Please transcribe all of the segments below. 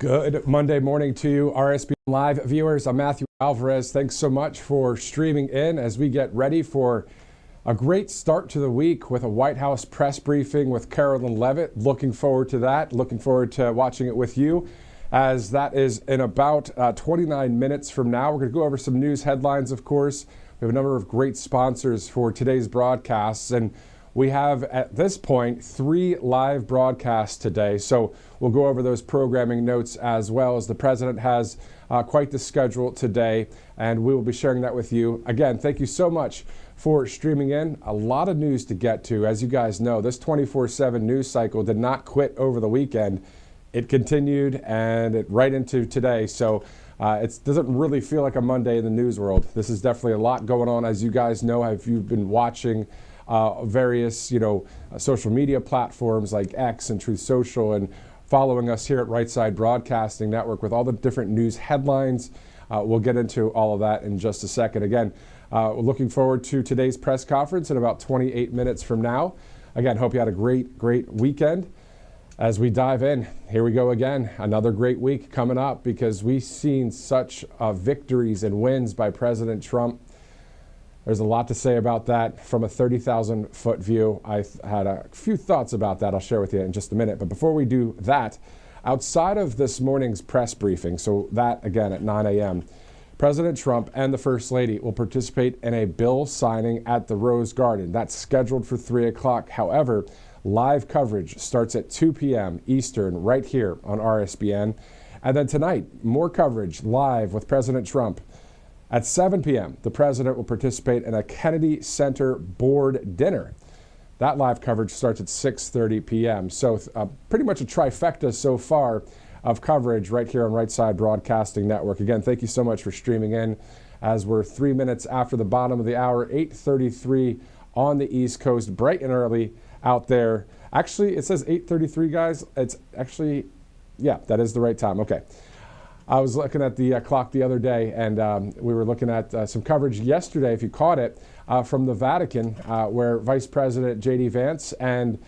Good Monday morning to you, RSBN Live viewers. I'm Matthew Alvarez. Thanks so much for streaming in as we get ready for a great start to the week with a White House press briefing with Karoline Leavitt. Looking forward to that. Looking forward to watching it with you, as that is in about 29 minutes from now. We're going to go over some news headlines, of course. We have a number of great sponsors for today's broadcasts, and we have, at this point, 3 live broadcasts today. So we'll go over those programming notes as well, as the president has quite the schedule today, and we will be sharing that with you. Again, thank you so much for streaming in. A lot of news to get to. As you guys know, this 24/7 news cycle did not quit over the weekend. It continued and it right into today. So it doesn't really feel like a Monday in the news world. This is definitely a lot going on, as you guys know, if you've been watching various, social media platforms like X and Truth Social, and following us here at Right Side Broadcasting Network with all the different news headlines. We'll get into all of that in just a second. Again, we're looking forward to today's press conference in about 28 minutes from now. Again, hope you had a great weekend. As we dive in, here we go again. Another great week coming up, because we've seen such victories and wins by President Trump. There's a lot to say about that from a 30,000-foot view. I had a few thoughts about that I'll share with you in just a minute. But before we do that, outside of this morning's press briefing, so that again at 9 a.m., President Trump and the First Lady will participate in a bill signing at the Rose Garden. That's scheduled for 3 o'clock. However, live coverage starts at 2 p.m. Eastern right here on RSBN. And then tonight, more coverage live with President Trump. At 7 p.m., the president will participate in a Kennedy Center board dinner. That live coverage starts at 6:30 p.m. So pretty much a trifecta so far of coverage right here on Right Side Broadcasting Network. Again, thank you so much for streaming in, as we're 3 minutes after the bottom of the hour, 8:33 on the East Coast, bright and early out there. Actually, it says 8:33, guys. It's actually, yeah, that is the right time. Okay. I was looking at the clock the other day, and we were looking at some coverage yesterday, if you caught it, from the Vatican, where Vice President JD Vance and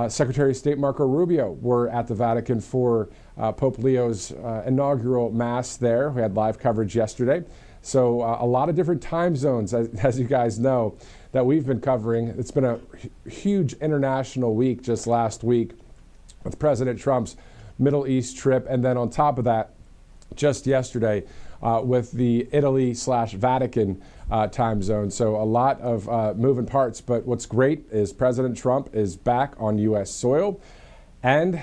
Secretary of State Marco Rubio were at the Vatican for Pope Leo's inaugural Mass there. We had live coverage yesterday. So a lot of different time zones, as you guys know, that we've been covering. It's been a huge international week just last week with President Trump's Middle East trip, and then on top of that, just yesterday with the Italy/Vatican time zone. So a lot of moving parts, but what's great is President Trump is back on U.S. soil and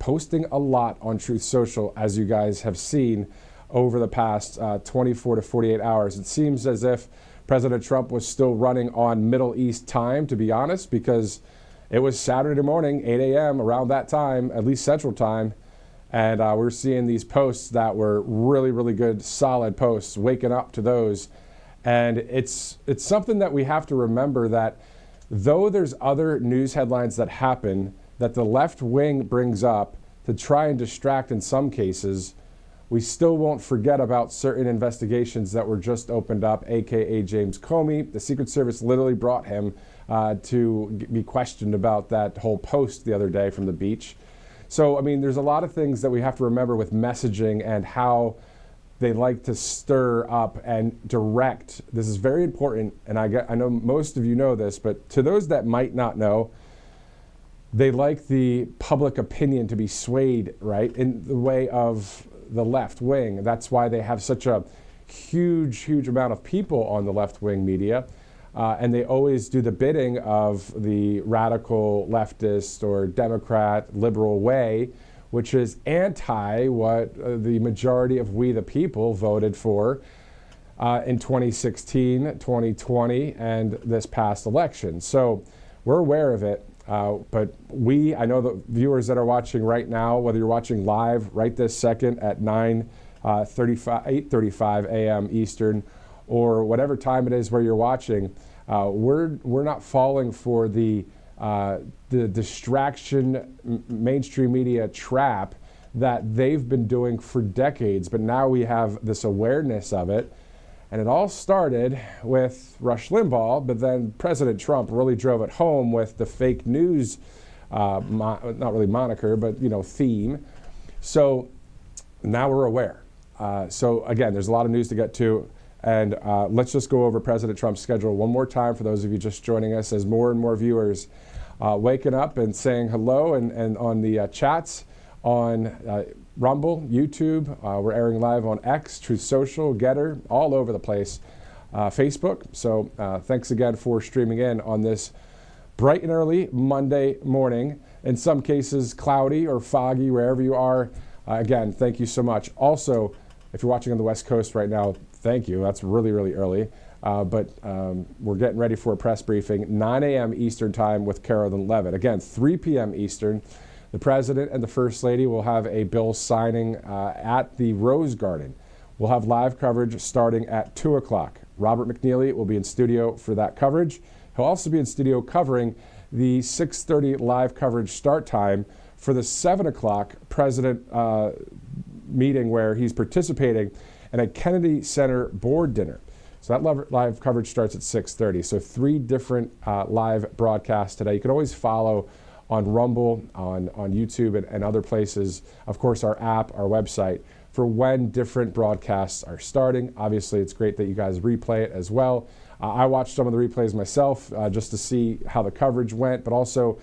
posting a lot on Truth Social, as you guys have seen over the past 24 to 48 hours. It seems as if President Trump was still running on Middle East time, to be honest, because it was Saturday morning, 8 a.m., around that time, at least Central Time. And we're seeing these posts that were really good, solid posts, waking up to those. And it's something that we have to remember, that though there's other news headlines that happen that the left wing brings up to try and distract in some cases, we still won't forget about certain investigations that were just opened up, a.k.a. James Comey. The Secret Service literally brought him to be questioned about that whole post the other day from the beach. So, I mean, there's a lot of things that we have to remember with messaging and how they like to stir up and direct. This is very important, and I know most of you know this, but to those that might not know, they like the public opinion to be swayed, right, in the way of the left wing. That's why they have such a huge amount of people on the left wing media. And they always do the bidding of the radical leftist or Democrat liberal way, which is anti what the majority of we the people voted for in 2016, 2020, and this past election. So we're aware of it. But I know the viewers that are watching right now, whether you're watching live right this second at 8:35 a.m. Eastern, or whatever time it is where you're watching, we're not falling for the distraction mainstream media trap that they've been doing for decades. But now we have this awareness of it, and it all started with Rush Limbaugh, but then President Trump really drove it home with the fake news, not really moniker, but theme. So now we're aware. So again, there's a lot of news to get to. And let's just go over President Trump's schedule one more time for those of you just joining us, as more and more viewers waking up and saying hello, and on the chats on Rumble, YouTube. We're airing live on X, Truth Social, Getter, all over the place, Facebook. So thanks again for streaming in on this bright and early Monday morning. In some cases, cloudy or foggy, wherever you are. Again, thank you so much. Also, if you're watching on the West Coast right now, thank you. That's really, really early. But we're getting ready for a press briefing, 9 a.m. Eastern time with Karoline Leavitt. Again, 3 p.m. Eastern. The President and the First Lady will have a bill signing at the Rose Garden. We'll have live coverage starting at 2 o'clock. Robert McNeely will be in studio for that coverage. He'll also be in studio covering the 6:30 live coverage start time for the 7 o'clock President meeting, where he's participating in a Kennedy Center board dinner. So that live coverage starts at 6:30. So 3 different live broadcasts today. You can always follow on Rumble, on YouTube, and other places. Of course, our app, our website, for when different broadcasts are starting. Obviously, it's great that you guys replay it as well. I watched some of the replays myself just to see how the coverage went, but also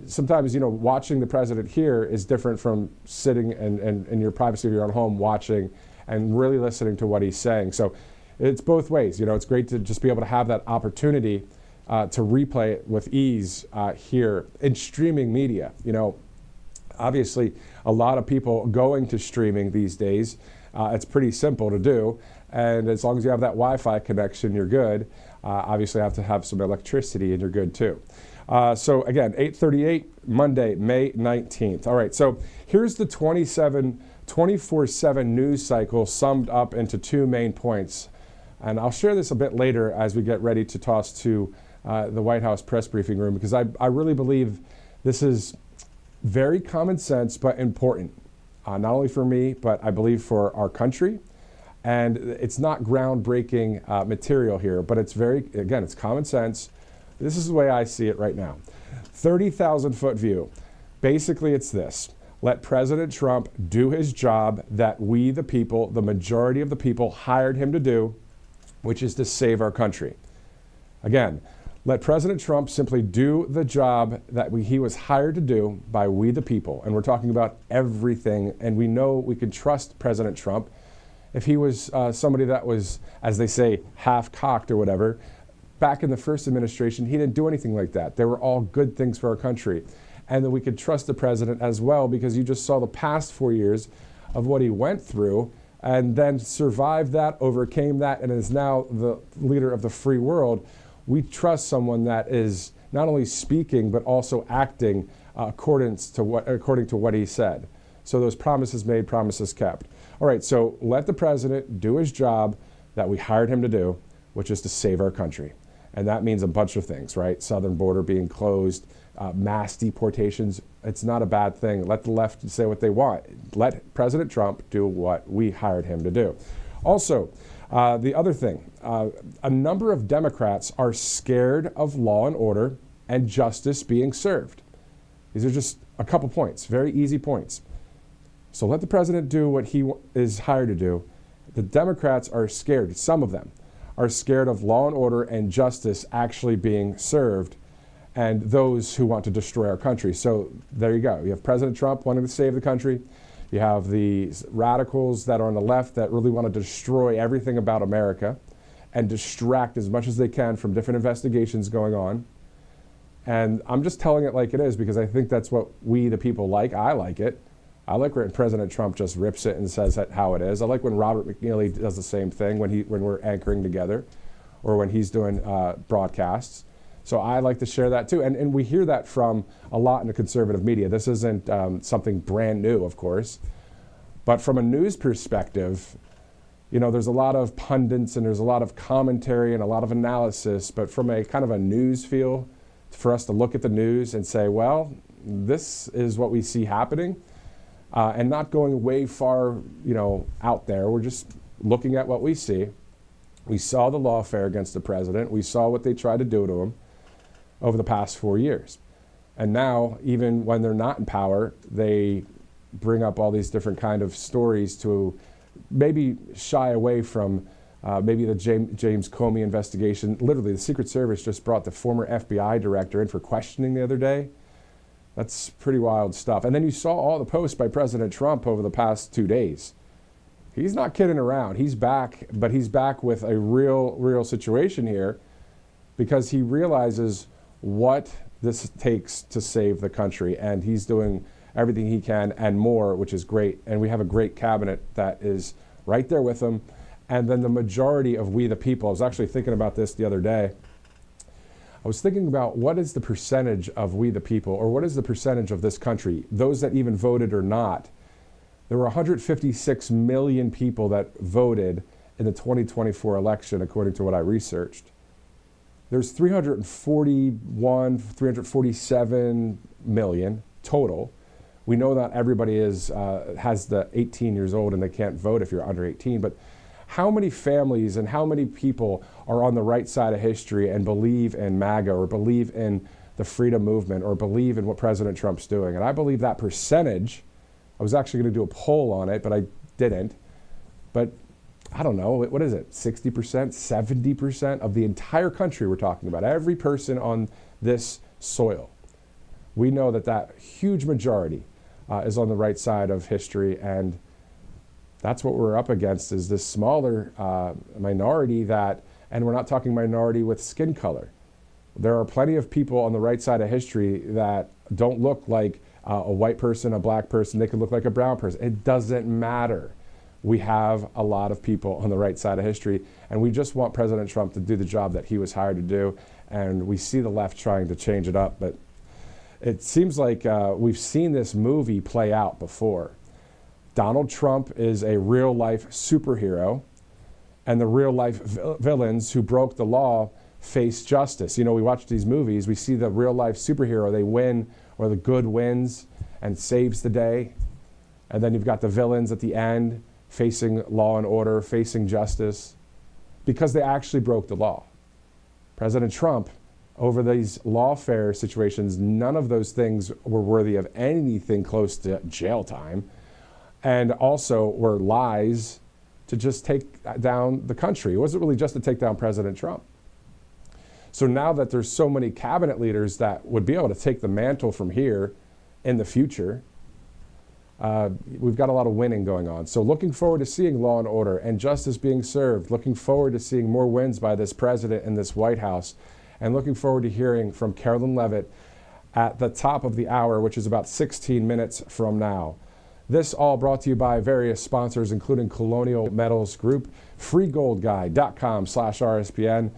sometimes, watching the president here is different from sitting in your privacy of your own home watching and really listening to what he's saying. So it's both ways. It's great to just be able to have that opportunity to replay it with ease here in streaming media. Obviously, a lot of people going to streaming these days. It's pretty simple to do. And as long as you have that Wi-Fi connection, you're good. Obviously, you have to have some electricity and you're good too. So again, 8:38, Monday, May 19th. All right, so here's the 24/7 news cycle summed up into 2 main points. And I'll share this a bit later as we get ready to toss to the White House press briefing room, because I really believe this is very common sense but important, not only for me, but I believe for our country. And it's not groundbreaking material here, but it's it's common sense. This is the way I see it right now. 30,000-foot view. Basically, it's this. Let President Trump do his job that we, the people, the majority of the people, hired him to do, which is to save our country. Again, let President Trump simply do the job that he was hired to do by we, the people. And we're talking about everything. And we know we can trust President Trump. If he was somebody that was, as they say, half-cocked or whatever, back in the first administration, he didn't do anything like that. They were all good things for our country. And that we could trust the president as well, because you just saw the past 4 years of what he went through and then survived that, overcame that, and is now the leader of the free world. We trust someone that is not only speaking, but also acting according to what he said. So those promises made, promises kept. All right, so let the president do his job that we hired him to do, which is to save our country. And that means a bunch of things, right? Southern border being closed, mass deportations. It's not a bad thing. Let the left say what they want. Let President Trump do what we hired him to do. Also, the other thing, a number of Democrats are scared of law and order and justice being served. These are just a couple points, very easy points. So let the president do what he is hired to do. The Democrats are scared, some of them are scared of law and order and justice actually being served, and those who want to destroy our country. So there you go. You have President Trump wanting to save the country. You have the radicals that are on the left that really want to destroy everything about America and distract as much as they can from different investigations going on. And I'm just telling it like it is, because I think that's what we, the people, like. I like it. I like when President Trump just rips it and says how it is. I like when Robert McNeely does the same thing when we're anchoring together, or when he's doing broadcasts. So I like to share that too. And we hear that from a lot in the conservative media. This isn't something brand new, of course. But from a news perspective, there's a lot of pundits and there's a lot of commentary and a lot of analysis. But from a kind of a news feel, for us to look at the news and say, well, this is what we see happening. And not going way far, out there. We're just looking at what we see. We saw the lawfare against the president. We saw what they tried to do to him over the past 4 years. And now, even when they're not in power, they bring up all these different kind of stories to maybe shy away from maybe the James Comey investigation. Literally, the Secret Service just brought the former FBI director in for questioning the other day. That's pretty wild stuff. And then you saw all the posts by President Trump over the past 2 days. He's not kidding around. He's back, but he's back with a real situation here because he realizes what this takes to save the country. And he's doing everything he can and more, which is great. And we have a great cabinet that is right there with him. And then the majority of we the people, I was actually thinking about this the other day. I was thinking about what is the percentage of we the people, or what is the percentage of this country, those that even voted or not. There were 156 million people that voted in the 2024 election, according to what I researched. There's 347 million total. We know not everybody has the 18 years old and they can't vote if you're under 18, but how many families and how many people are on the right side of history and believe in MAGA or believe in the freedom movement or believe in what President Trump's doing? And I believe that percentage, I was actually going to do a poll on it, but I didn't. But I don't know, what is it, 60%, 70% of the entire country we're talking about, every person on this soil. We know that that huge majority is on the right side of history, and that's what we're up against, is this smaller minority that, and we're not talking minority with skin color. There are plenty of people on the right side of history that don't look like a white person, a black person. They could look like a brown person. It doesn't matter. We have a lot of people on the right side of history, and we just want President Trump to do the job that he was hired to do, and we see the left trying to change it up, but it seems like we've seen this movie play out before. Donald Trump is a real-life superhero, and the real-life villains who broke the law face justice. You know, we watch these movies, we see the real-life superhero, they win, or the good wins and saves the day, and then you've got the villains at the end facing law and order, facing justice, because they actually broke the law. President Trump, over these lawfare situations, none of those things were worthy of anything close to jail time, and also were lies to just take down the country. It wasn't really just to take down President Trump. So now that there's so many cabinet leaders that would be able to take the mantle from here in the future, we've got a lot of winning going on. So looking forward to seeing law and order and justice being served, looking forward to seeing more wins by this president and this White House, and looking forward to hearing from Karoline Leavitt at the top of the hour, which is about 16 minutes from now. This all brought to you by various sponsors, including Colonial Metals Group, freegoldguy.com/RSBN,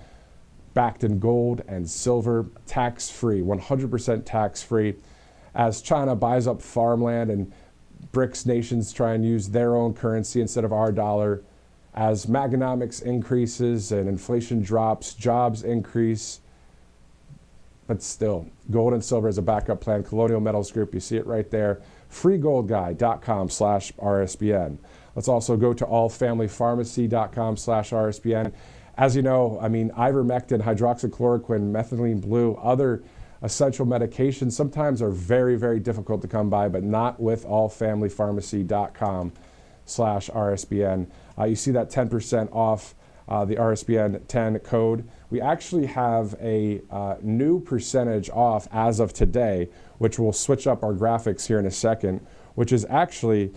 backed in gold and silver, tax-free, 100% tax-free. As China buys up farmland and BRICS nations try and use their own currency instead of our dollar, as Maganomics increases and inflation drops, jobs increase, but still, gold and silver is a backup plan. Colonial Metals Group, you see it right there. freegoldguy.com/RSBN. Let's also go to allfamilypharmacy.com/RSBN. As you know, I mean, ivermectin, hydroxychloroquine, methylene blue, other essential medications sometimes are very, very difficult to come by, but not with allfamilypharmacy.com/RSBN. You see that 10% off the RSBN 10 code. We actually have a new percentage off as of today, which will switch up our graphics here in a second, which is actually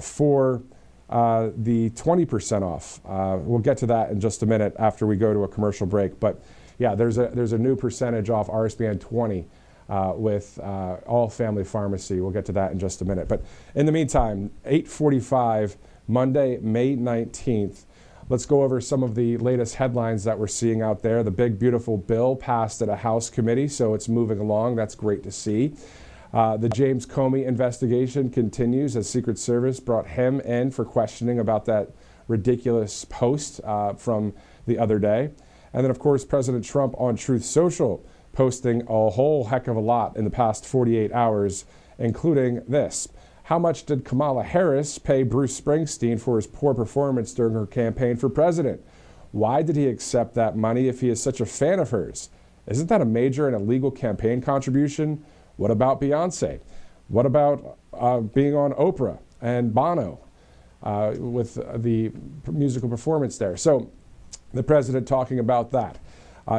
for the 20% off. We'll get to that in just a minute after we go to a commercial break. But yeah, there's a new percentage off RSBN 20 with All Family Pharmacy. We'll get to that in just a minute. But in the meantime, 8:45, Monday, May 19th. Let's go over some of the latest headlines that we're seeing out there. The big, beautiful bill passed at a House committee, so it's moving along. That's great to see. The James Comey investigation continues as Secret Service brought him in for questioning about that ridiculous post from the other day. And then, of course, President Trump on Truth Social posting a whole heck of a lot in the past 48 hours, including this. How much did Kamala Harris pay Bruce Springsteen for his poor performance during her campaign for president? Why did he accept that money if he is such a fan of hers? Isn't that a major and illegal campaign contribution? What about Beyonce? What about being on Oprah and Bono with the musical performance there. So the president talking about that.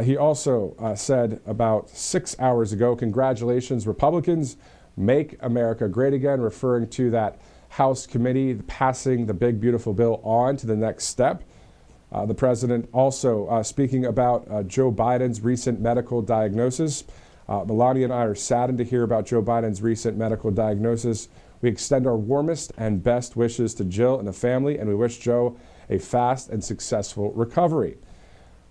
He also said about 6 hours ago, congratulations, Republicans, make America great again, referring to that House committee passing the big, beautiful bill on to the next step. The president also speaking about Joe Biden's recent medical diagnosis. Melania and I are saddened to hear about Joe Biden's recent medical diagnosis. We extend our warmest and best wishes to Jill and the family, and we wish Joe a fast and successful recovery.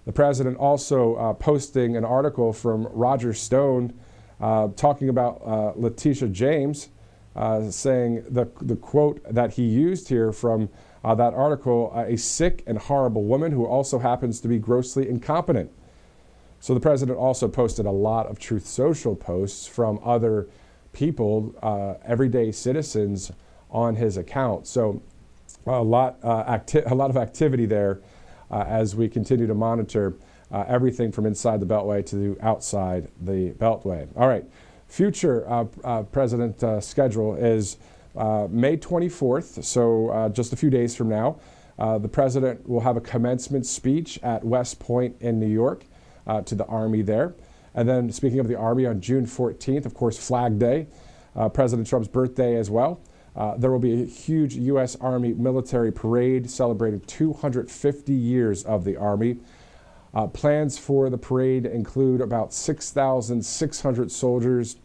The president also posting an article from Roger Stone talking about Letitia James, saying the quote that he used here from that article, a sick and horrible woman who also happens to be grossly incompetent. So the president also posted a lot of Truth Social posts from other people, everyday citizens, on his account. So a lot of activity there as we continue to monitor everything from inside the Beltway to outside the Beltway. All right, future president schedule is May 24th, so just a few days from now. The president will have a commencement speech at West Point in New York to the Army there. And then speaking of the Army, on June 14th, of course, Flag Day, President Trump's birthday as well. There will be a huge U.S. Army military parade celebrating 250 years of the Army. Plans for the parade include about 6,600 soldiers,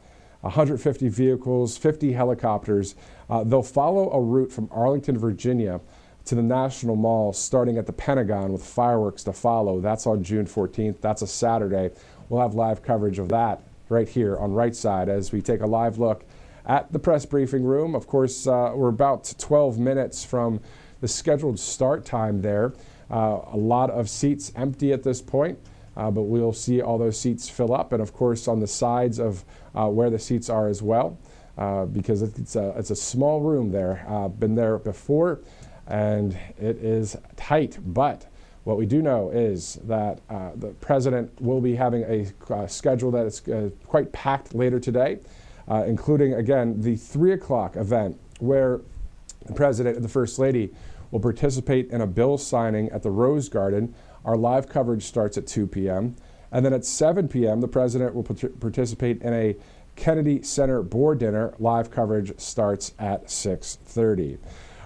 150 vehicles, 50 helicopters. They'll follow a route from Arlington, Virginia to the National Mall, starting at the Pentagon with fireworks to follow. That's on June 14th. That's a Saturday. We'll have live coverage of that right here on Right Side as we take a live look at the press briefing room. Of course, we're about 12 minutes from the scheduled start time there. A lot of seats empty at this point, but we'll see all those seats fill up. And of course, on the sides of where the seats are as well, because it's a small room there. Been there before, and it is tight. But what we do know is that the president will be having a schedule that is quite packed later today, including, again, the 3 o'clock event where the president and the first lady will participate in a bill signing at the Rose Garden. Our live coverage starts at 2 p.m. And then at 7 p.m., the president will participate in a Kennedy Center board dinner. Live coverage starts at 6:30.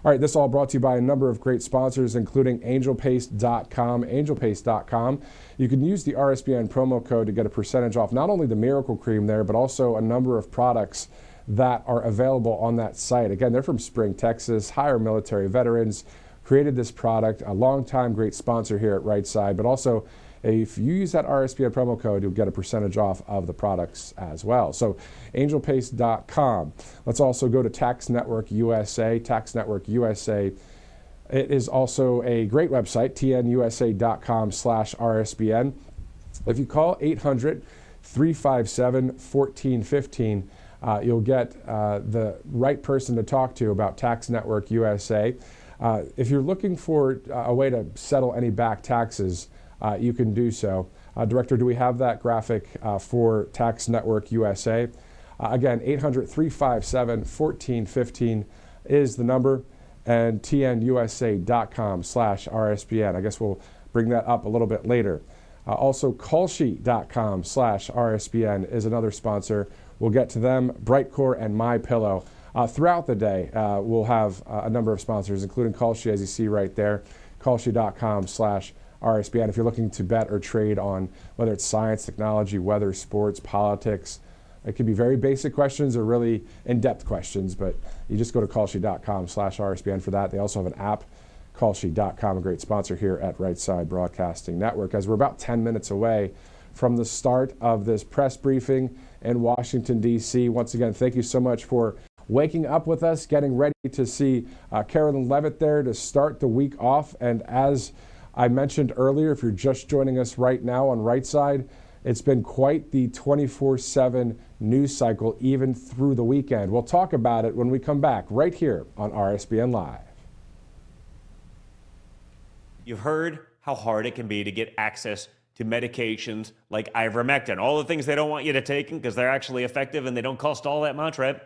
All right, this all brought to you by a number of great sponsors, including angelpaste.com. Angelpaste.com. You can use the RSBN promo code to get a percentage off not only the Miracle Cream there, but also a number of products that are available on that site. Again, they're from Spring, Texas, hire military veterans, created this product, a longtime great sponsor here at Right Side, but also if you use that RSBN promo code, you'll get a percentage off of the products as well. So angelpaste.com. Let's also go to Tax Network USA. Tax Network USA. It is also a great website, tnusa.com/RSBN. If you call 800-357-1415, you'll get the right person to talk to about Tax Network USA. If you're looking for a way to settle any back taxes, you can do so. Director, do we have that graphic for Tax Network USA? Again, 800-357-1415 is the number, and tnusa.com/RSBN. I guess we'll bring that up a little bit later. Also, callsheet.com/RSBN is another sponsor. We'll get to them, Brightcore and MyPillow. Throughout the day, we'll have a number of sponsors, including Callsheet, as you see right there, callsheet.com/RSBN. If you're looking to bet or trade on whether it's science, technology, weather, sports, politics, it can be very basic questions or really in-depth questions, but you just go to callsheet.com/RSBN for that. They also have an app, callsheet.com, a great sponsor here at Right Side Broadcasting Network. As we're about 10 minutes away from the start of this press briefing in Washington, D.C. Once again, thank you so much for waking up with us, getting ready to see Karoline Leavitt there to start the week off. And as I mentioned earlier, if you're just joining us right now on Right Side, it's been quite the 24/7 news cycle, even through the weekend. We'll talk about it when we come back right here on RSBN Live. You've heard how hard it can be to get access to medications like ivermectin, all the things they don't want you to take because they're actually effective and they don't cost all that much, right?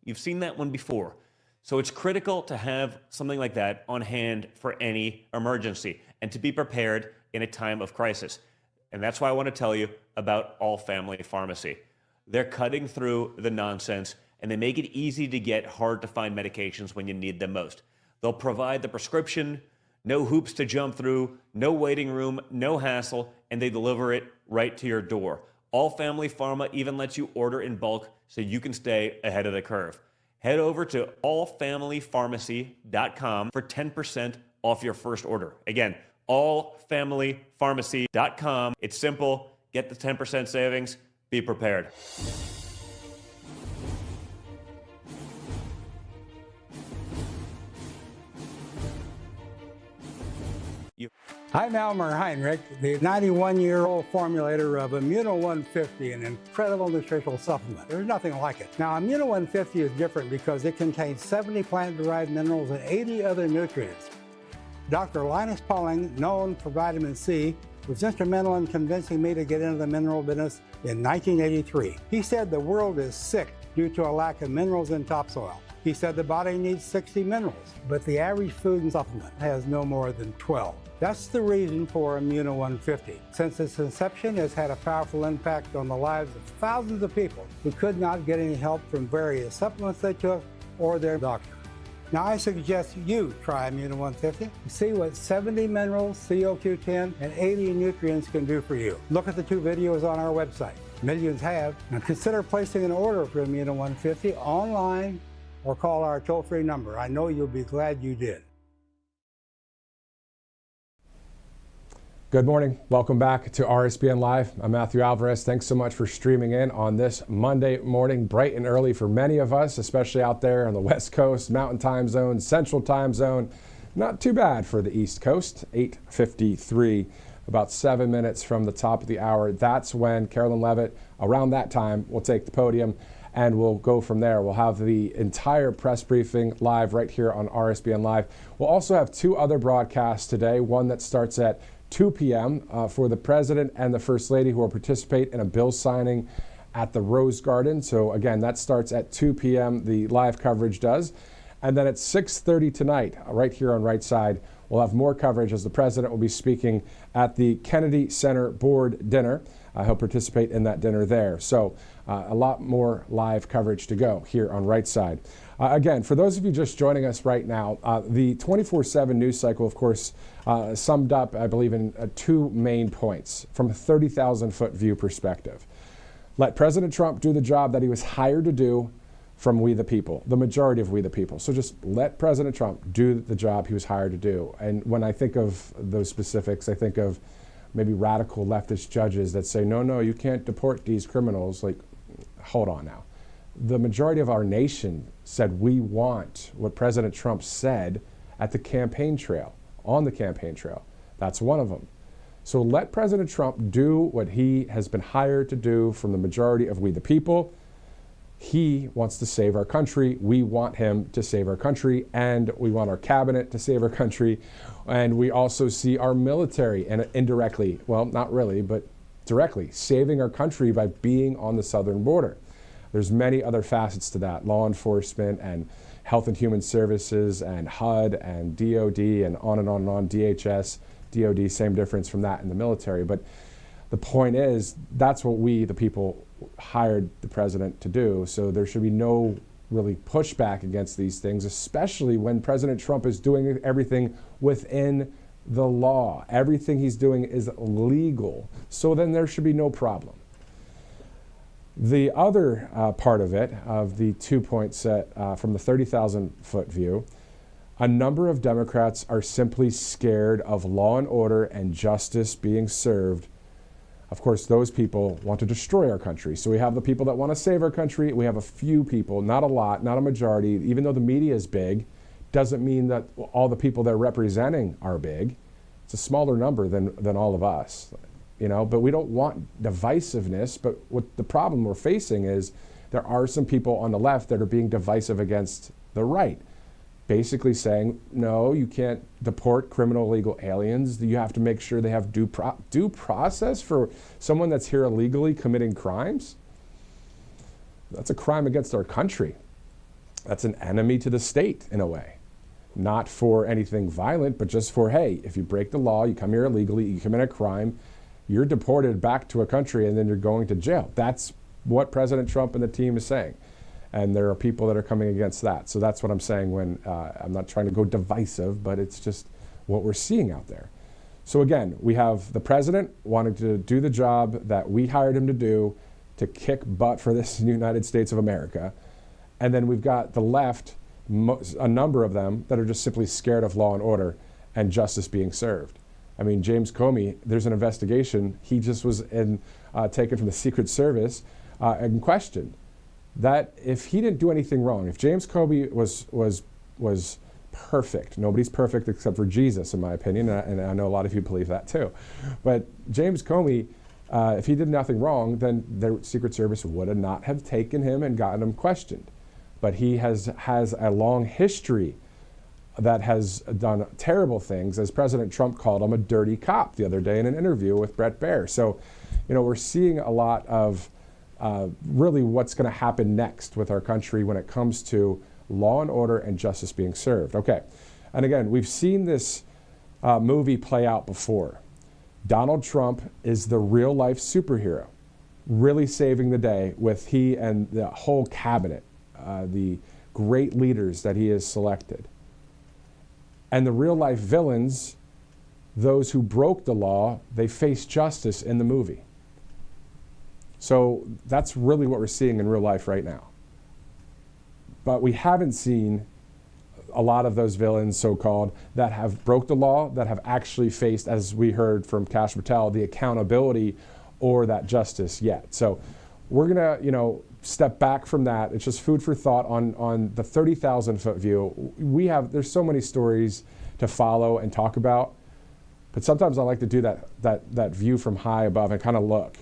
You've seen that one before. So it's critical to have something like that on hand for any emergency and to be prepared in a time of crisis. And that's why I want to tell you about All Family Pharmacy. They're cutting through the nonsense, and they make it easy to get hard-to-find medications when you need them most. They'll provide the prescription, no hoops to jump through, no waiting room, no hassle, and they deliver it right to your door. All Family Pharma even lets you order in bulk so you can stay ahead of the curve. Head over to allfamilypharmacy.com for 10% off your first order. Again, allfamilypharmacy.com. It's simple. Get the 10% savings. Be prepared. I'm Elmer Heinrich, the 91-year-old formulator of Immuno 150, an incredible nutritional supplement. There's nothing like it. Now, Immuno 150 is different because it contains 70 plant-derived minerals and 80 other nutrients. Dr. Linus Pauling, known for vitamin C, was instrumental in convincing me to get into the mineral business in 1983. He said the world is sick due to a lack of minerals in topsoil. He said the body needs 60 minerals, but the average food and supplement has no more than 12. That's the reason for Immuno 150. Since its inception, it's had a powerful impact on the lives of thousands of people who could not get any help from various supplements they took or their doctor. Now I suggest you try Immuno 150 to see what 70 minerals, CoQ10, and 80 nutrients can do for you. Look at the 2 videos on our website. Millions have. Now consider placing an order for Immuno 150 online or call our toll-free number. I know you'll be glad you did. Good morning. Welcome back to RSBN Live. I'm Matthew Alvarez. Thanks so much for streaming in on this Monday morning, bright and early for many of us, especially out there on the West Coast, Mountain Time Zone, Central Time Zone. Not too bad for the East Coast, 8:53, about 7 minutes from the top of the hour. That's when Karoline Leavitt, around that time, will take the podium, and we'll go from there. We'll have the entire press briefing live right here on RSBN Live. We'll also have 2 other broadcasts today, one that starts at 2 p.m. For the President and the First Lady, who will participate in a bill signing at the Rose Garden. So again, that starts at 2 p.m. The live coverage does. And then at 6:30 tonight, right here on Right Side, we'll have more coverage as the President will be speaking at the Kennedy Center Board dinner. He'll participate in that dinner there. So a lot more live coverage to go here on Right Side. Again, for those of you just joining us right now, the 24/7 news cycle, of course, summed up, I believe, in 2 main points from a 30,000-foot view perspective. Let President Trump do the job that he was hired to do from we the people, the majority of we the people. So just let President Trump do the job he was hired to do. And when I think of those specifics, I think of maybe radical leftist judges that say, no, you can't deport these criminals. Like, hold on now. The majority of our nation said we want what President Trump said at the campaign trail, on the campaign trail. That's one of them. So let President Trump do what he has been hired to do from the majority of we the people. He wants to save our country. We want him to save our country, and we want our cabinet to save our country. And we also see our military, and indirectly, well, not really, but directly, saving our country by being on the southern border. There's many other facets to that, law enforcement and Health and Human Services and HUD and DOD and on and on and on, DHS, DOD, same difference from that in the military. But the point is, that's what we, the people, hired the president to do. So there should be no really pushback against these things, especially when President Trump is doing everything within the law. Everything he's doing is legal. So then there should be no problem. The other part of it, of the 2 points set from the 30,000-foot view, a number of Democrats are simply scared of law and order and justice being served. Of course, those people want to destroy our country. So we have the people that want to save our country. We have a few people, not a lot, not a majority. Even though the media is big, doesn't mean that all the people they're representing are big. It's a smaller number than all of us. You know, but we don't want divisiveness. But what the problem we're facing is there are some people on the left that are being divisive against the right, basically saying, no, you can't deport criminal illegal aliens. You have to make sure they have due process for someone that's here illegally committing crimes. That's a crime against our country. that's an enemy to the state in a way. Not for anything violent, but just for, hey, if you break the law, you come here illegally, you commit a crime, you're deported back to a country and then you're going to jail. That's what President Trump and the team is saying. And there are people that are coming against that. So that's what I'm saying when I'm not trying to go divisive, but it's just what we're seeing out there. So again, we have the president wanting to do the job that we hired him to do, to kick butt for this United States of America. And then we've got the left, a number of them that are just simply scared of law and order and justice being served. I mean, James Comey, there's an investigation. He just was taken from the Secret Service and questioned that if he didn't do anything wrong, if James Comey was perfect, nobody's perfect except for Jesus, in my opinion, and I know a lot of you believe that too. But James Comey, if he did nothing wrong, then the Secret Service would not have taken him and gotten him questioned. But he has a long history that has done terrible things, as President Trump called him a dirty cop the other day in an interview with Bret Baier. So, you know, we're seeing a lot of really what's going to happen next with our country when it comes to law and order and justice being served. Okay, and again, we've seen this movie play out before. Donald Trump is the real life superhero, really saving the day with he and the whole cabinet, the great leaders that he has selected. And the real life villains, those who broke the law, they face justice in the movie. So that's really what we're seeing in real life right now. But we haven't seen a lot of those villains, so-called, that have broke the law, that have actually faced, as we heard from Kash Patel, the accountability or that justice yet. So we're gonna, you know, step back from that. It's just food for thought on the 30,000-foot view. There's so many stories to follow and talk about, but sometimes I like to do that view from high above and kind of look.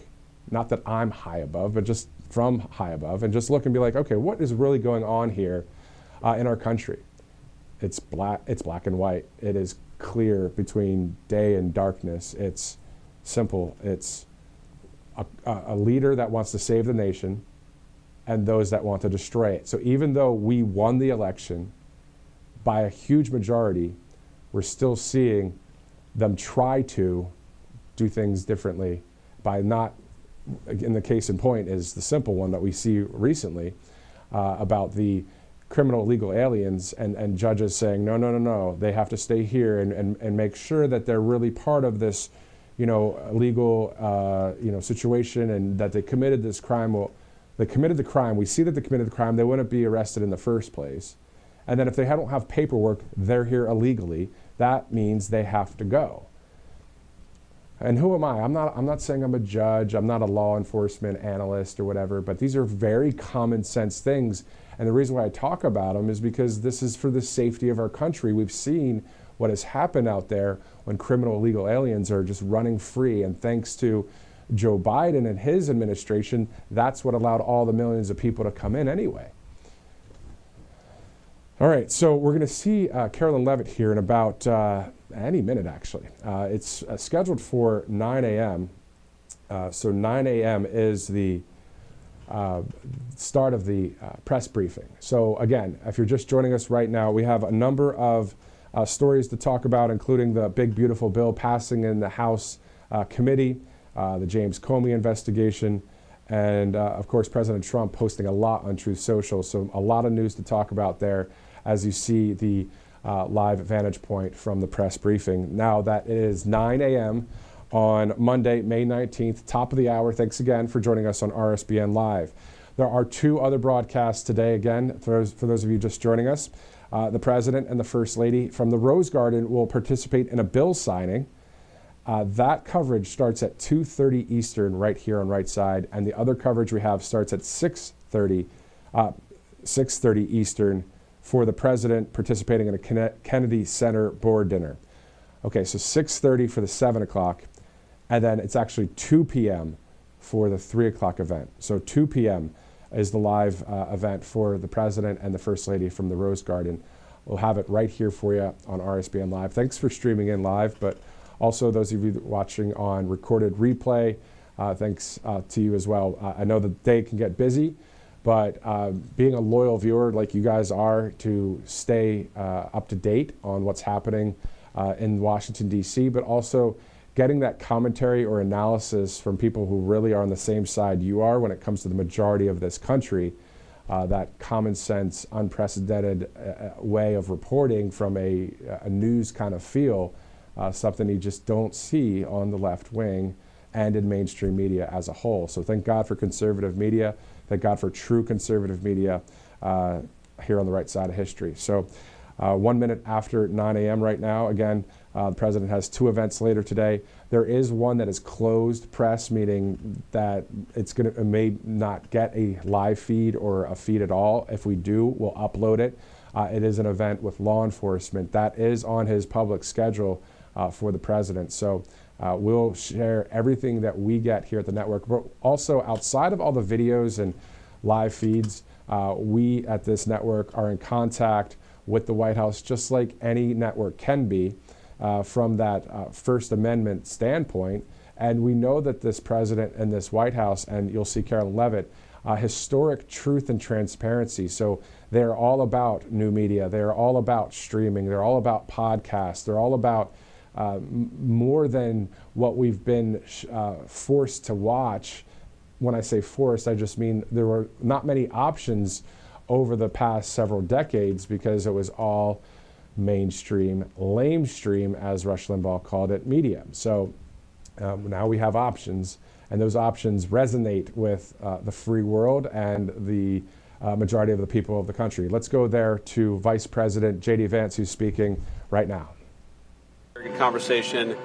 Not that I'm high above, but just from high above, and just look and be like, okay, what is really going on here in our country? It's black and white. It is clear between day and darkness. It's simple. It's a leader that wants to save the nation and those that want to destroy it. So even though we won the election by a huge majority, we're still seeing them try to do things differently by not, in the case in point is the simple one that we see recently about the criminal illegal aliens and judges saying, no, they have to stay here and make sure that they're really part of this, you know, illegal, situation, and that they committed this crime. Well, they committed the crime. We see that they committed the crime. They wouldn't be arrested in the first place. And then if they don't have paperwork, they're here illegally. That means they have to go. And who am I? I'm not saying I'm a judge. I'm not a law enforcement analyst or whatever, but these are very common sense things. And the reason why I talk about them is because this is for the safety of our country. We've seen what has happened out there when criminal illegal aliens are just running free. And thanks to Joe Biden and his administration, that's what allowed all the millions of people to come in anyway. All right, so we're going to see Karoline Leavitt here in about any minute, actually. It's scheduled for 9 a.m. So 9 a.m. is the start of the press briefing. So again, if you're just joining us right now, we have a number of stories to talk about, including the big, beautiful bill passing in the House committee, the James Comey investigation, and of course, President Trump posting a lot on Truth Social. So a lot of news to talk about there as you see the live vantage point from the press briefing. Now that it is 9 a.m. on Monday, May 19th, top of the hour. Thanks again for joining us on RSBN Live. There are two other broadcasts today, again, for those of you just joining us. The President and the First Lady from the Rose Garden will participate in a bill signing. That coverage starts at 2:30 Eastern right here on Right Side, and the other coverage we have starts at 6:30 Eastern for the President participating in a Kennedy Center board dinner. Okay, so 6:30 for the 7 o'clock, and then it's actually 2 p.m. for the 3 o'clock event. So 2 p.m. is the live event for the President and the First Lady from the Rose Garden. We'll have it right here for you on RSBN Live. Thanks for streaming in live, but also those of you watching on recorded replay, thanks to you as well. I know the day can get busy, But being a loyal viewer like you guys are, to stay up to date on what's happening in Washington, D.C., but also getting that commentary or analysis from people who really are on the same side you are when it comes to the majority of this country, that common sense, unprecedented way of reporting from a news kind of feel, something you just don't see on the left wing and in mainstream media as a whole. So thank God for conservative media. Thank God for true conservative media here on the right side of history. So 1 minute after 9 a.m. right now, again, the president has 2 events later today. There is one that is closed press, meaning that it may not get a live feed or a feed at all. If we do, we'll upload it. It is an event with law enforcement that is on his public schedule for the president. So we'll share everything that we get here at the network, but also outside of all the videos and live feeds, we at this network are in contact with the White House, just like any network can be, from that First Amendment standpoint. And we know that this president and this White House, and you'll see Karoline Leavitt, historic truth and transparency. So they're all about new media. They're all about streaming. They're all about podcasts. They're all about more than what we've been forced to watch. When I say forced, I just mean there were not many options over the past several decades because it was all mainstream, lamestream, as Rush Limbaugh called it, media. So now we have options, and those options resonate with the free world and the majority of the people of the country. Let's go there to Vice President JD Vance, who's speaking right now. Very good conversation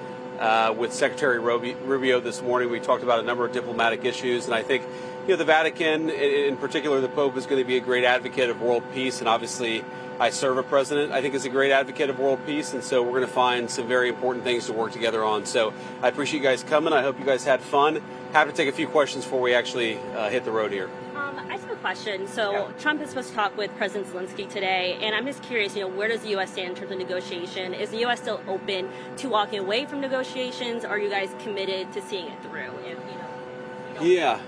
with Secretary Rubio this morning. We talked about a number of diplomatic issues, and I think the Vatican, in particular the Pope, is going to be a great advocate of world peace, and obviously I serve a president I think is a great advocate of world peace, and so we're going to find some very important things to work together on. So I appreciate you guys coming. I hope you guys had fun. Happy to take a few questions before we actually hit the road here. I have a question. So Trump is supposed to talk with President Zelensky today, and I'm just curious, where does the U.S. stand in terms of negotiation? Is the U.S. still open to walking away from negotiations? Are you guys committed to seeing it through? Yeah.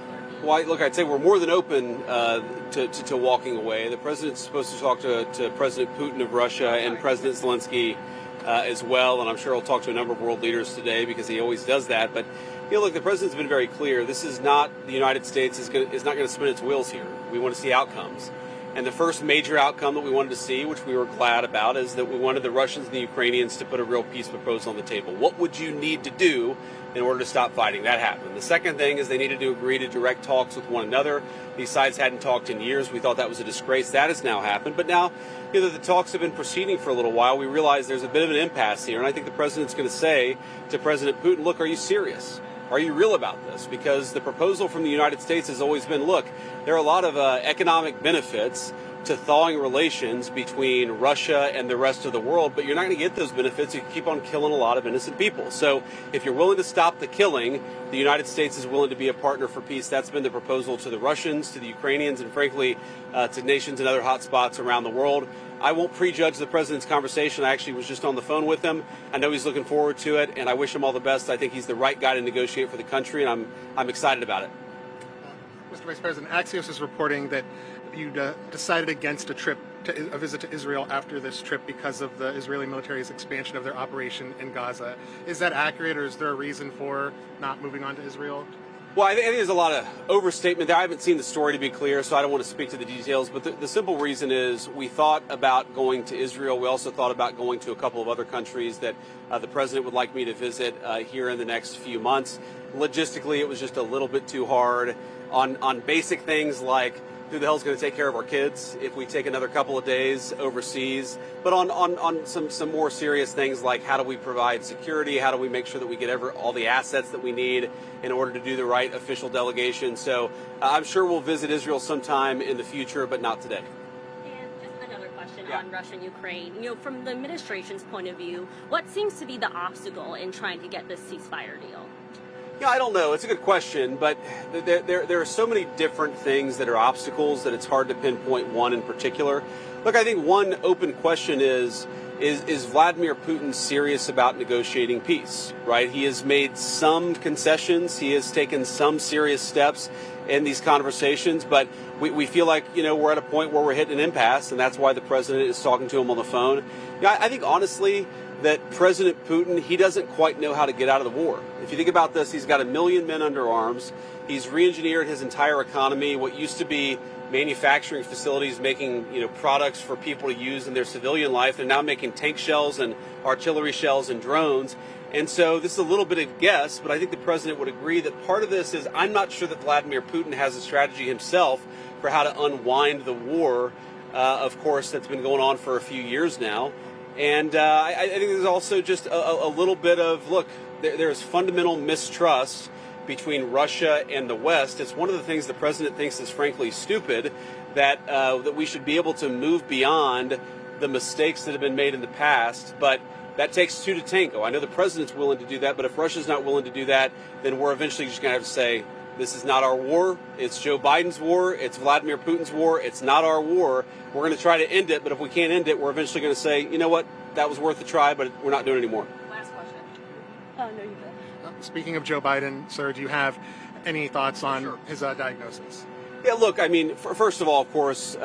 Well, look, I'd say we're more than open to walking away. The president's supposed to talk to President Putin of Russia and President Zelensky as well, and I'm sure he'll talk to a number of world leaders today because he always does that. But look, the president's been very clear. This is not the United States is not going to spin its wheels here. We want to see outcomes. And the first major outcome that we wanted to see, which we were glad about, is that we wanted the Russians and the Ukrainians to put a real peace proposal on the table. What would you need to do in order to stop fighting? That happened. The second thing is they needed to agree to direct talks with one another. These sides hadn't talked in years. We thought that was a disgrace. That has now happened. But now, the talks have been proceeding for a little while. We realize there's a bit of an impasse here. And I think the president's going to say to President Putin, look, are you serious? Are you real about this? Because the proposal from the United States has always been, look, there are a lot of economic benefits to thawing relations between Russia and the rest of the world, but you're not going to get those benefits if you keep on killing a lot of innocent people. So if you're willing to stop the killing, the United States is willing to be a partner for peace. That's been the proposal to the Russians, to the Ukrainians, and frankly, to nations and other hot spots around the world. I won't prejudge the president's conversation. I actually was just on the phone with him. I know he's looking forward to it, and I wish him all the best. I think he's the right guy to negotiate for the country, and I'm excited about it. Mr. Vice President, Axios is reporting that you decided against a visit to Israel after this trip because of the Israeli military's expansion of their operation in Gaza. Is that accurate, or is there a reason for not moving on to Israel? Well, I think there's a lot of overstatement there. I haven't seen the story, to be clear, so I don't want to speak to the details. But the simple reason is we thought about going to Israel. We also thought about going to a couple of other countries that the president would like me to visit here in the next few months. Logistically, it was just a little bit too hard on basic things like who the hell's going to take care of our kids if we take another couple of days overseas, but on some more serious things like how do we provide security, how do we make sure that we get all the assets that we need in order to do the right official delegation. So I'm sure we'll visit Israel sometime in the future, but not today. And just another question on Russia and Ukraine. From the administration's point of view, what seems to be the obstacle in trying to get this ceasefire deal? Yeah, I don't know. It's a good question, but there are so many different things that are obstacles that it's hard to pinpoint one in particular. Look, I think one open question is, is Vladimir Putin serious about negotiating peace, right? He has made some concessions. He has taken some serious steps in these conversations, but we feel like, we're at a point where we're hitting an impasse, and that's why the president is talking to him on the phone. I think, honestly, that President Putin, he doesn't quite know how to get out of the war. If you think about this, he's got 1 million men under arms. He's re-engineered his entire economy. What used to be manufacturing facilities making, products for people to use in their civilian life, they're now making tank shells and artillery shells and drones. And so this is a little bit of guess, but I think the president would agree that part of this is I'm not sure that Vladimir Putin has a strategy himself for how to unwind the war, of course, that's been going on for a few years now. And I think there's also just a little bit of, look, there's fundamental mistrust between Russia and the West. It's one of the things the president thinks is frankly stupid, that we should be able to move beyond the mistakes that have been made in the past. But that takes two to tango. I know the president's willing to do that, but if Russia's not willing to do that, then we're eventually just going to have to say, this is not our war. It's Joe Biden's war. It's Vladimir Putin's war. It's not our war. We're going to try to end it, but if we can't end it, we're eventually going to say, you know what, that was worth a try, but we're not doing it anymore. Last question. Oh, no, you go. Speaking of Joe Biden, sir, do you have any thoughts on his diagnosis? Yeah, look, I mean, first of all, of course,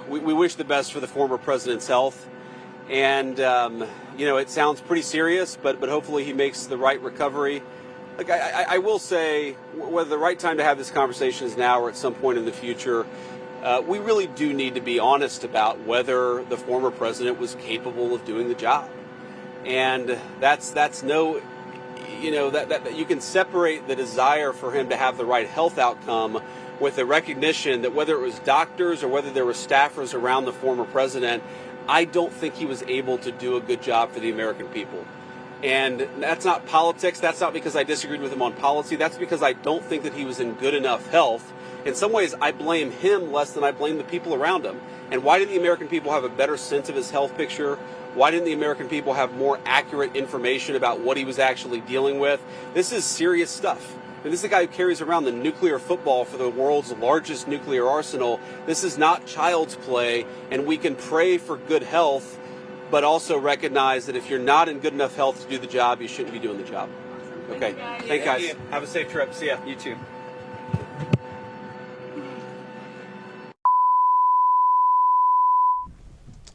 we wish the best for the former president's health. And, it sounds pretty serious, but hopefully he makes the right recovery. Like I will say, whether the right time to have this conversation is now or at some point in the future, we really do need to be honest about whether the former president was capable of doing the job. And that's no, that you can separate the desire for him to have the right health outcome with the recognition that whether it was doctors or whether there were staffers around the former president, I don't think he was able to do a good job for the American people. And that's not politics. That's not because I disagreed with him on policy. That's because I don't think that he was in good enough health. In some ways, I blame him less than I blame the people around him. And why didn't the American people have a better sense of his health picture? Why didn't the American people have more accurate information about what he was actually dealing with? This is serious stuff. And this is the guy who carries around the nuclear football for the world's largest nuclear arsenal. This is not child's play, and we can pray for good health, but also recognize that if you're not in good enough health to do the job, you shouldn't be doing the job. Okay. Thank you, guys. Have a safe trip. See ya. You too.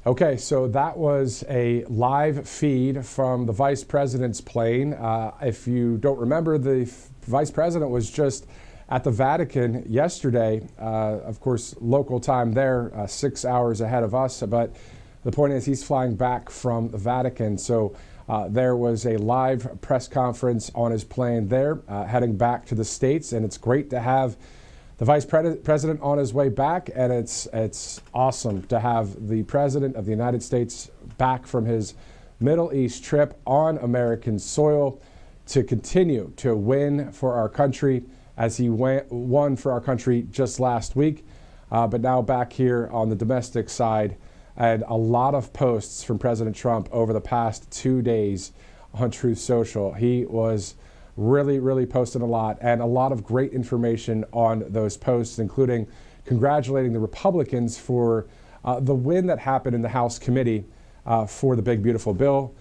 Okay, so that was a live feed from the vice president's plane. If you don't remember, the vice president was just at the Vatican yesterday, of course, local time there, 6 hours ahead of us. But the point is he's flying back from the Vatican. So there was a live press conference on his plane there, heading back to the States. And it's great to have the vice president on his way back, and it's awesome to have the president of the United States back from his Middle East trip on American soil to continue to win for our country as he won for our country just last week, but now back here on the domestic side. And a lot of posts from President Trump over the past 2 days on Truth Social. He was really posted a lot, and a lot of great information on those posts, including congratulating the Republicans for the win that happened in the House committee for the big beautiful bill,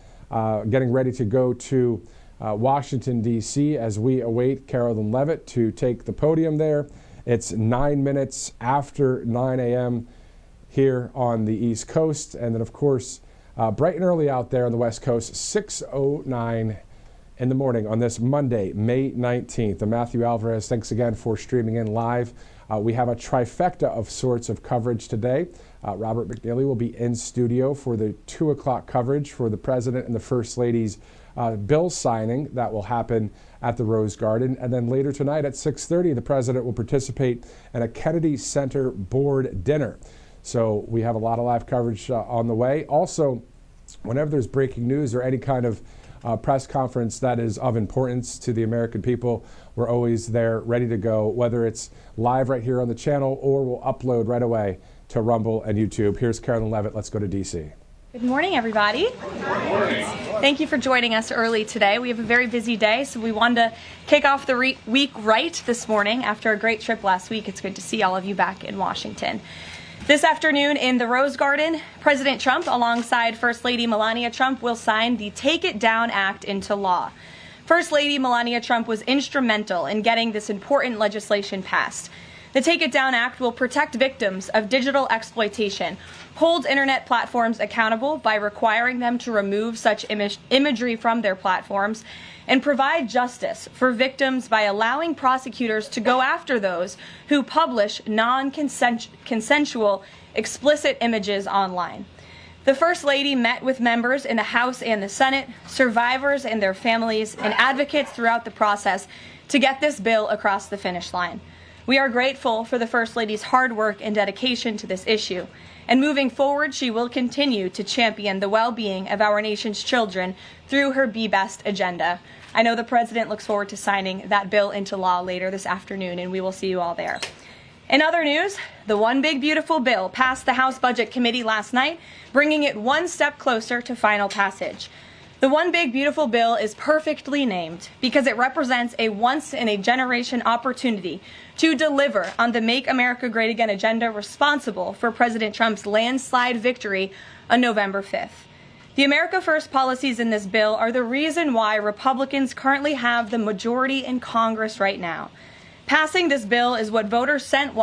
getting ready to go to Washington, D.C. as we await Karoline Leavitt to take the podium there. It's 9 minutes after 9 a.m. here on the East Coast, and then of course bright and early out there on the West Coast, 6:09 in the morning on this Monday, May 19th. I'm Matthew Alvarez. Thanks again for streaming in live. We have a trifecta of sorts of coverage today. Robert McNeely will be in studio for the 2 o'clock coverage for the President and the First Lady's bill signing that will happen at the Rose Garden. And then later tonight at 6:30, the President will participate in a Kennedy Center board dinner. So we have a lot of live coverage on the way. Also, whenever there's breaking news or any kind of press conference that is of importance to the American people, we're always there ready to go, whether it's live right here on the channel or we'll upload right away to Rumble and YouTube. Here's Karoline Leavitt. Let's go to DC. Good morning, everybody. Good morning. Thank you for joining us early today. We have a very busy day, so we wanted to kick off the week right this morning. After a great trip last week, it's good to see all of you back in Washington. This afternoon in the Rose Garden, President Trump, alongside First Lady Melania Trump, will sign the Take It Down Act into law. First Lady Melania Trump was instrumental in getting this important legislation passed. The Take It Down Act will protect victims of digital exploitation, hold internet platforms accountable by requiring them to remove such imagery from their platforms, and provide justice for victims by allowing prosecutors to go after those who publish non-consensual explicit images online. The First Lady met with members in the House and the Senate, survivors and their families, and advocates throughout the process to get this bill across the finish line. We are grateful for the First Lady's hard work and dedication to this issue. And moving forward, she will continue to champion the well-being of our nation's children through her Be Best agenda. I know the President looks forward to signing that bill into law later this afternoon, and we will see you all there. In other news, the One Big Beautiful Bill passed the House Budget Committee last night, bringing it one step closer to final passage. The One Big Beautiful Bill is perfectly named because it represents a once-in-a-generation opportunity to deliver on the Make America Great Again agenda responsible for President Trump's landslide victory on November 5th. The America First policies in this bill are the reason why Republicans currently have the majority in Congress right now. Passing this bill is what voters sent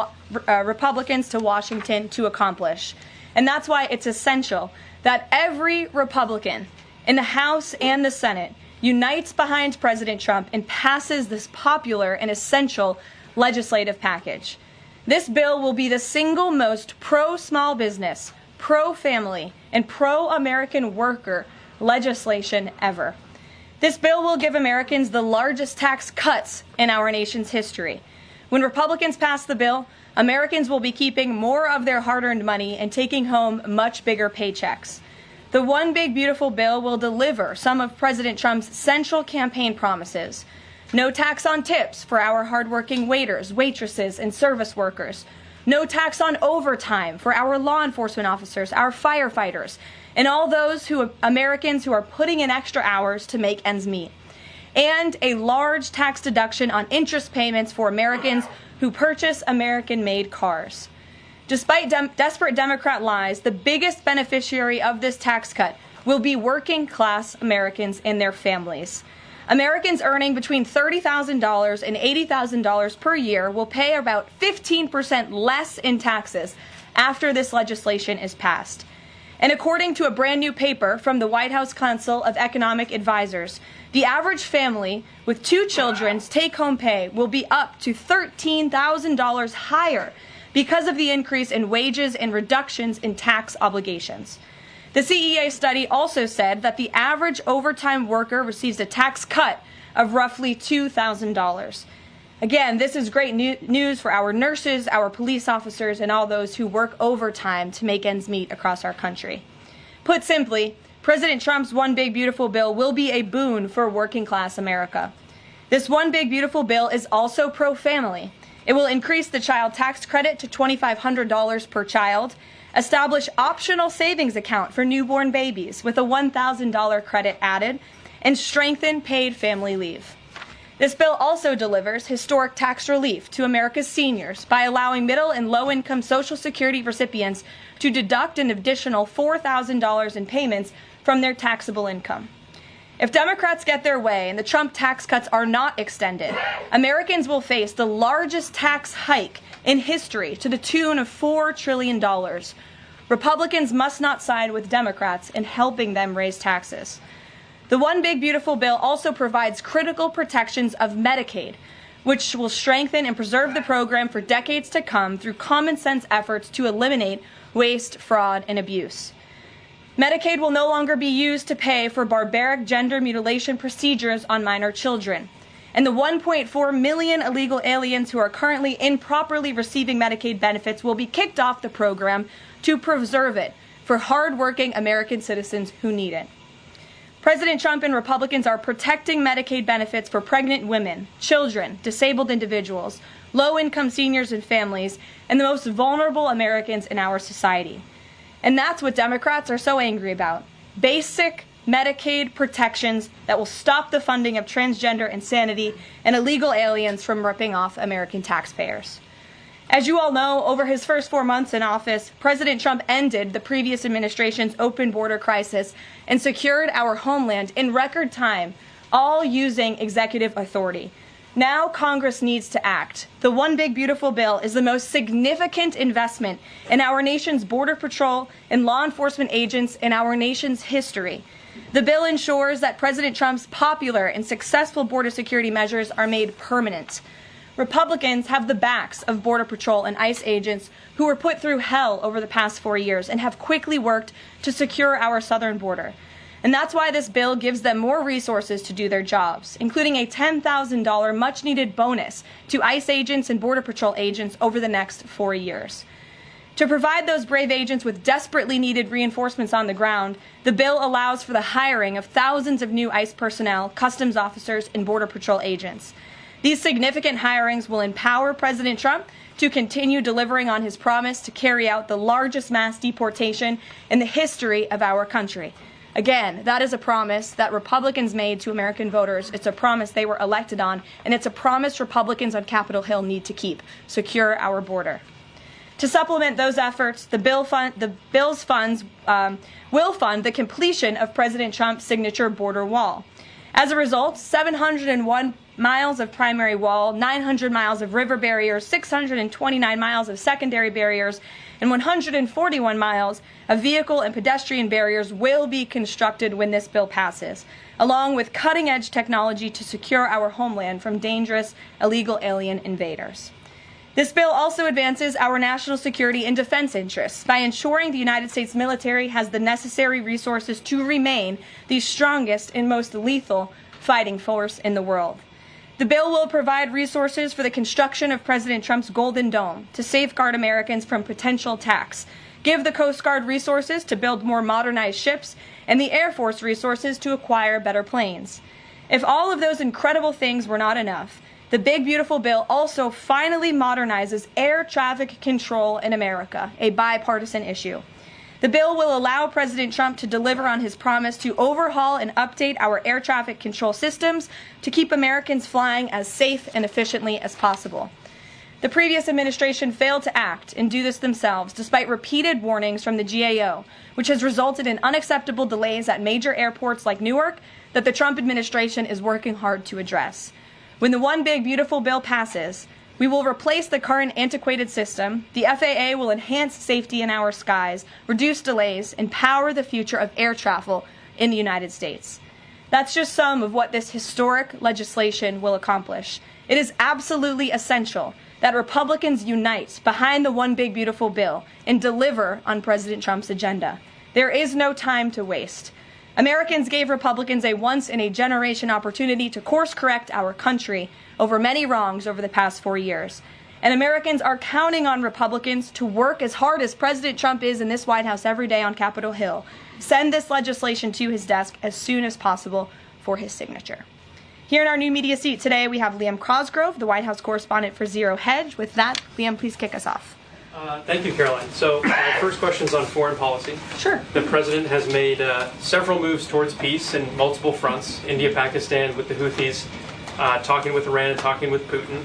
Republicans to Washington to accomplish. And that's why it's essential that every Republican in the House and the Senate unites behind President Trump and passes this popular and essential legislative package. This bill will be the single most pro-small business, pro-family, and pro-American worker legislation ever. This bill will give Americans the largest tax cuts in our nation's history. When Republicans pass the bill, Americans will be keeping more of their hard-earned money and taking home much bigger paychecks. The One Big Beautiful Bill will deliver some of President Trump's central campaign promises. No tax on tips for our hardworking waiters, waitresses, and service workers. No tax on overtime for our law enforcement officers, our firefighters, and all those Americans who are putting in extra hours to make ends meet. And a large tax deduction on interest payments for Americans who purchase American-made cars. Despite desperate Democrat lies, the biggest beneficiary of this tax cut will be working-class Americans and their families. Americans earning between $30,000 and $80,000 per year will pay about 15% less in taxes after this legislation is passed. And according to a brand new paper from the White House Council of Economic Advisors, the average family with 2 children's take-home pay will be up to $13,000 higher because of the increase in wages and reductions in tax obligations. The CEA study also said that the average overtime worker receives a tax cut of roughly $2,000. Again, this is great news for our nurses, our police officers, and all those who work overtime to make ends meet across our country. Put simply, President Trump's One Big Beautiful Bill will be a boon for working-class America. This One Big Beautiful Bill is also pro-family. It will increase the child tax credit to $2,500 per child, establish optional savings account for newborn babies with a $1,000 credit added, and strengthen paid family leave. This bill also delivers historic tax relief to America's seniors by allowing middle and low-income Social Security recipients to deduct an additional $4,000 in payments from their taxable income. If Democrats get their way and the Trump tax cuts are not extended, Americans will face the largest tax hike in history to the tune of $4 trillion. Republicans must not side with Democrats in helping them raise taxes. The One Big Beautiful Bill also provides critical protections of Medicaid, which will strengthen and preserve the program for decades to come through common sense efforts to eliminate waste, fraud, and abuse. Medicaid will no longer be used to pay for barbaric gender mutilation procedures on minor children. And the 1.4 million illegal aliens who are currently improperly receiving Medicaid benefits will be kicked off the program to preserve it for hardworking American citizens who need it. President Trump and Republicans are protecting Medicaid benefits for pregnant women, children, disabled individuals, low-income seniors and families, and the most vulnerable Americans in our society. And that's what Democrats are so angry about. Basic Medicaid protections that will stop the funding of transgender insanity and illegal aliens from ripping off American taxpayers. As you all know, over his first 4 months in office, President Trump ended the previous administration's open border crisis and secured our homeland in record time, all using executive authority. Now Congress needs to act. The One Big Beautiful Bill is the most significant investment in our nation's border patrol and law enforcement agents in our nation's history. The bill ensures that President Trump's popular and successful border security measures are made permanent. Republicans have the backs of Border Patrol and ICE agents who were put through hell over the past 4 years and have quickly worked to secure our southern border. And that's why this bill gives them more resources to do their jobs, including a $10,000 much-needed bonus to ICE agents and Border Patrol agents over the next 4 years. To provide those brave agents with desperately needed reinforcements on the ground, the bill allows for the hiring of thousands of new ICE personnel, customs officers, and Border Patrol agents. These significant hirings will empower President Trump to continue delivering on his promise to carry out the largest mass deportation in the history of our country. Again, that is a promise that Republicans made to American voters. It's a promise they were elected on, and it's a promise Republicans on Capitol Hill need to keep: secure our border. To supplement those efforts, the bill's funds will fund the completion of President Trump's signature border wall. As a result, 701 miles of primary wall, 900 miles of river barriers, 629 miles of secondary barriers, and 141 miles of vehicle and pedestrian barriers will be constructed when this bill passes, along with cutting-edge technology to secure our homeland from dangerous illegal alien invaders. This bill also advances our national security and defense interests by ensuring the United States military has the necessary resources to remain the strongest and most lethal fighting force in the world. The bill will provide resources for the construction of President Trump's Golden Dome to safeguard Americans from potential attacks, give the Coast Guard resources to build more modernized ships, and the Air Force resources to acquire better planes. If all of those incredible things were not enough, the Big Beautiful Bill also finally modernizes air traffic control in America, a bipartisan issue. The bill will allow President Trump to deliver on his promise to overhaul and update our air traffic control systems to keep Americans flying as safe and efficiently as possible. The previous administration failed to act and do this themselves, despite repeated warnings from the GAO, which has resulted in unacceptable delays at major airports like Newark that the Trump administration is working hard to address. When the One Big Beautiful Bill passes, we will replace the current antiquated system, the FAA will enhance safety in our skies, reduce delays, and power the future of air travel in the United States. That's just some of what this historic legislation will accomplish. It is absolutely essential that Republicans unite behind the One Big Beautiful Bill and deliver on President Trump's agenda. There is no time to waste. Americans gave Republicans a once-in-a-generation opportunity to course-correct our country over many wrongs over the past 4 years. And Americans are counting on Republicans to work as hard as President Trump is in this White House every day on Capitol Hill. Send this legislation to his desk as soon as possible for his signature. Here in our new media seat today, we have Liam Cosgrove, the White House correspondent for Zero Hedge. With that, Liam, please kick us off. Thank you, Caroline. So, first question's on foreign policy. Sure. The president has made several moves towards peace in multiple fronts: India, Pakistan with the Houthis, talking with Iran and talking with Putin.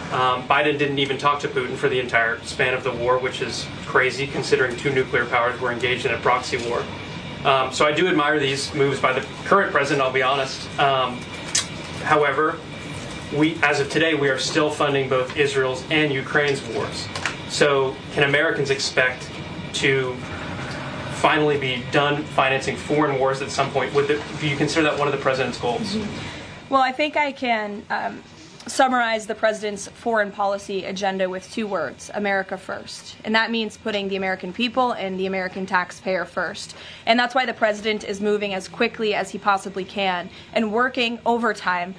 Biden didn't even talk to Putin for the entire span of the war, which is crazy considering two nuclear powers were engaged in a proxy war. So I do admire these moves by the current president, I'll be honest. However, as of today, we are still funding both Israel's and Ukraine's wars. So can Americans expect to finally be done financing foreign wars at some point? Do you consider that one of the president's goals? Well, I think I can summarize the president's foreign policy agenda with 2 words: America first. And that means putting the American people and the American taxpayer first. And that's why the president is moving as quickly as he possibly can and working overtime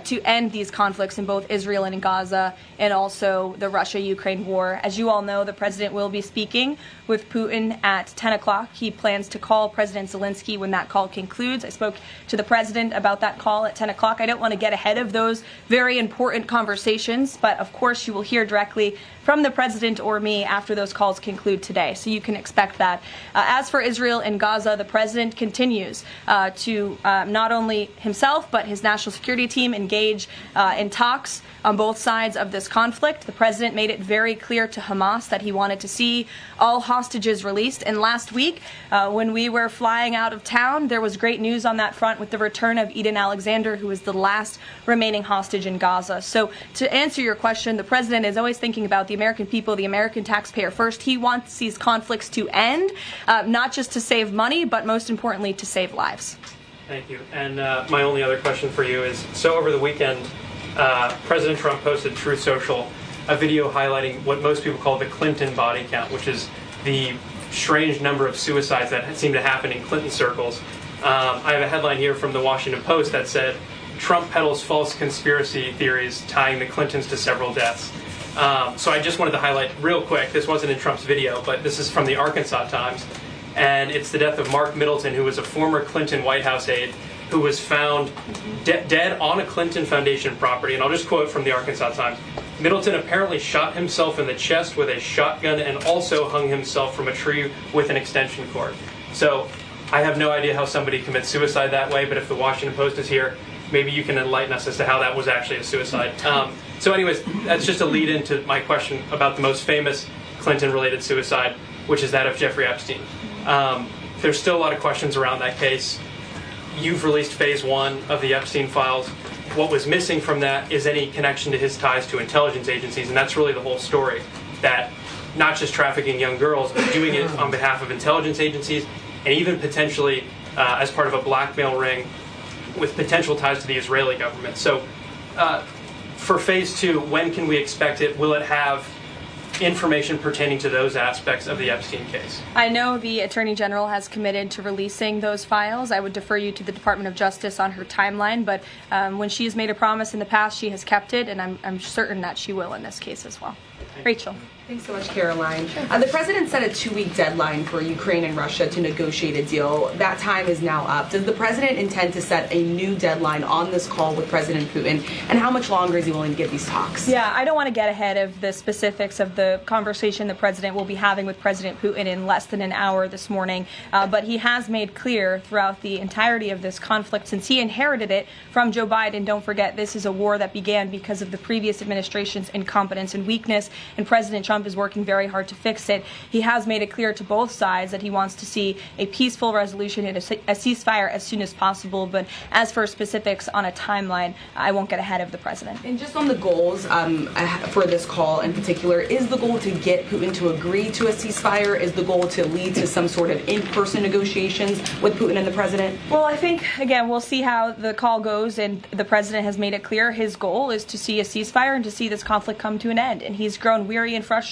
to end these conflicts in both Israel and in Gaza, and also the Russia-Ukraine war. As you all know, the president will be speaking with Putin at 10 o'clock. He plans to call President Zelensky when that call concludes. I spoke to the president about that call at 10 o'clock. I don't want to get ahead of those very important conversations, but of course you will hear directly from the president or me after those calls conclude today. So you can expect that. As for Israel and Gaza, the president continues to not only himself but his national security team engage in talks on both sides of this conflict. The president made it very clear to Hamas that he wanted to see all hostages released. And last week, when we were flying out of town, there was great news on that front with the return of Eden Alexander, who is the last remaining hostage in Gaza. So to answer your question, the president is always thinking about the American people, the American taxpayer first. He wants these conflicts to end, not just to save money, but most importantly, to save lives. Thank you. And my only other question for you is, so over the weekend, President Trump posted to Truth Social a video highlighting what most people call the Clinton body count, which is the strange number of suicides that seem to happen in Clinton circles. I have a headline here from the Washington Post that said, Trump peddles false conspiracy theories tying the Clintons to several deaths. So I just wanted to highlight real quick, this wasn't in Trump's video, but this is from the Arkansas Times, and it's the death of Mark Middleton, who was a former Clinton White House aide, who was found dead on a Clinton Foundation property. And I'll just quote from the Arkansas Times. Middleton apparently shot himself in the chest with a shotgun and also hung himself from a tree with an extension cord. So I have no idea how somebody commits suicide that way, but if the Washington Post is here, maybe you can enlighten us as to how that was actually a suicide. So anyways, that's just a lead into my question about the most famous Clinton-related suicide, which is that of Jeffrey Epstein. There's still a lot of questions around that case. You've released phase 1 of the Epstein files. What was missing from that is any connection to his ties to intelligence agencies, and that's really the whole story, that not just trafficking young girls, but doing it on behalf of intelligence agencies, and even potentially as part of a blackmail ring with potential ties to the Israeli government. So for phase 2, when can we expect it? Will it have information pertaining to those aspects of the Epstein case? I know the Attorney General has committed to releasing those files. I would defer you to the Department of Justice on her timeline, but when she has made a promise in the past, she has kept it, and I'm certain that she will in this case as well. Rachel. Thanks so much, Caroline. The president set a 2-week deadline for Ukraine and Russia to negotiate a deal. That time is now up. Does the president intend to set a new deadline on this call with President Putin? And how much longer is he willing to give these talks? Yeah, I don't want to get ahead of the specifics of the conversation the president will be having with President Putin in less than an hour this morning. But he has made clear throughout the entirety of this conflict, since he inherited it from Joe Biden. Don't forget, this is a war that began because of the previous administration's incompetence and weakness, and President Trump is working very hard to fix it. He has made it clear to both sides that he wants to see a peaceful resolution and a ceasefire as soon as possible. But as for specifics on a timeline, I won't get ahead of the president. And just on the goals for this call in particular, is the goal to get Putin to agree to a ceasefire? Is the goal to lead to some sort of in-person negotiations with Putin and the president? Well, I think, again, we'll see how the call goes, and the president has made it clear his goal is to see a ceasefire and to see this conflict come to an end. And he's grown weary and frustrated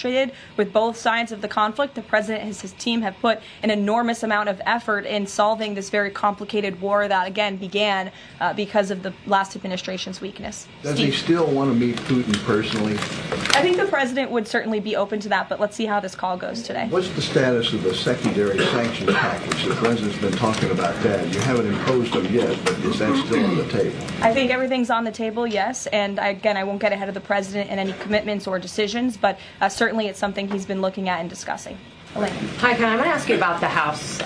with both sides of the conflict. The president and his team have put an enormous amount of effort in solving this very complicated war that, again, began because of the last administration's weakness. Does he still want to meet Putin personally? I think the president would certainly be open to that, but let's see how this call goes today. What's the status of the secondary sanctions package? The president's been talking about that. You haven't imposed them yet, but is that still on the table? I think everything's on the table, yes. And again, I won't get ahead of the president in any commitments or decisions, but certainly it's something he's been looking at and discussing. Elaine. Hi, Ken. I'm going to ask you about the House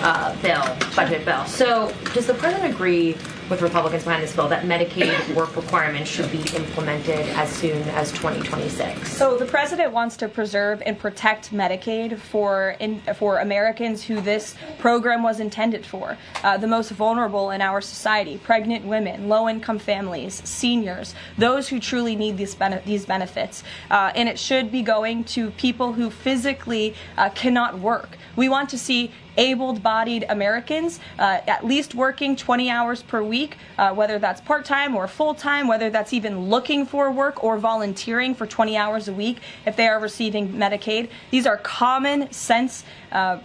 budget bill. So does the president agree with Republicans behind this bill that Medicaid work requirements should be implemented as soon as 2026? So the president wants to preserve and protect Medicaid for Americans who this program was intended for, the most vulnerable in our society, pregnant women, low-income families, seniors, those who truly need these benefits. And it should be going to people who physically cannot work. We want to see able-bodied Americans at least working 20 hours per week, whether that's part-time or full-time, whether that's even looking for work or volunteering for 20 hours a week if they are receiving Medicaid. These are common sense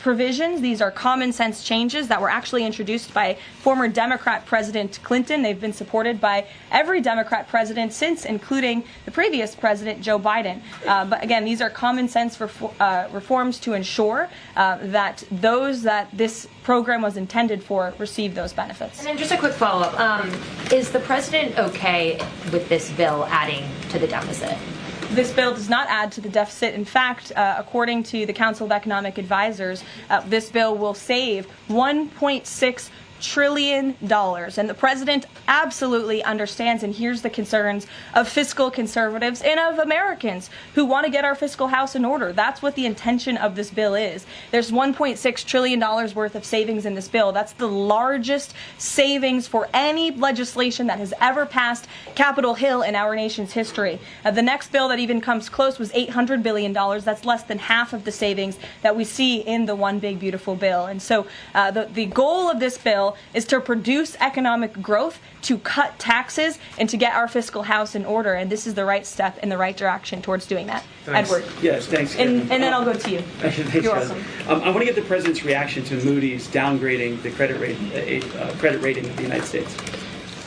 provisions. These are common sense changes that were actually introduced by former Democrat President Clinton. They've been supported by every Democrat president since, including the previous president, Joe Biden. But again, these are common sense reforms to ensure that those that this program was intended for receive those benefits. And then just a quick follow-up. Is the president okay with this bill adding to the deficit? This bill does not add to the deficit. In fact, according to the Council of Economic Advisors, this bill will save $1.6 trillion. And the president absolutely understands and hears the concerns of fiscal conservatives and of Americans who want to get our fiscal house in order. That's what the intention of this bill is. There's $1.6 trillion worth of savings in this bill. That's the largest savings for any legislation that has ever passed Capitol Hill in our nation's history. The next bill that even comes close was $800 billion. That's less than half of the savings that we see in the One Big Beautiful Bill. And so the goal of this bill is to produce economic growth, to cut taxes, and to get our fiscal house in order. And this is the right step in the right direction towards doing that. Thanks. Edward. Yes, thanks. And then I'll go to you. Thanks, You're welcome. I want to get the president's reaction to Moody's downgrading the credit rating of the United States.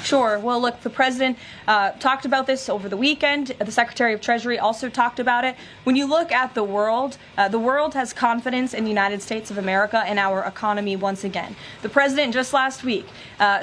Sure. Well, look, the president talked about this over the weekend. The Secretary of Treasury also talked about it. When you look at the world has confidence in the United States of America and our economy once again. The president just last week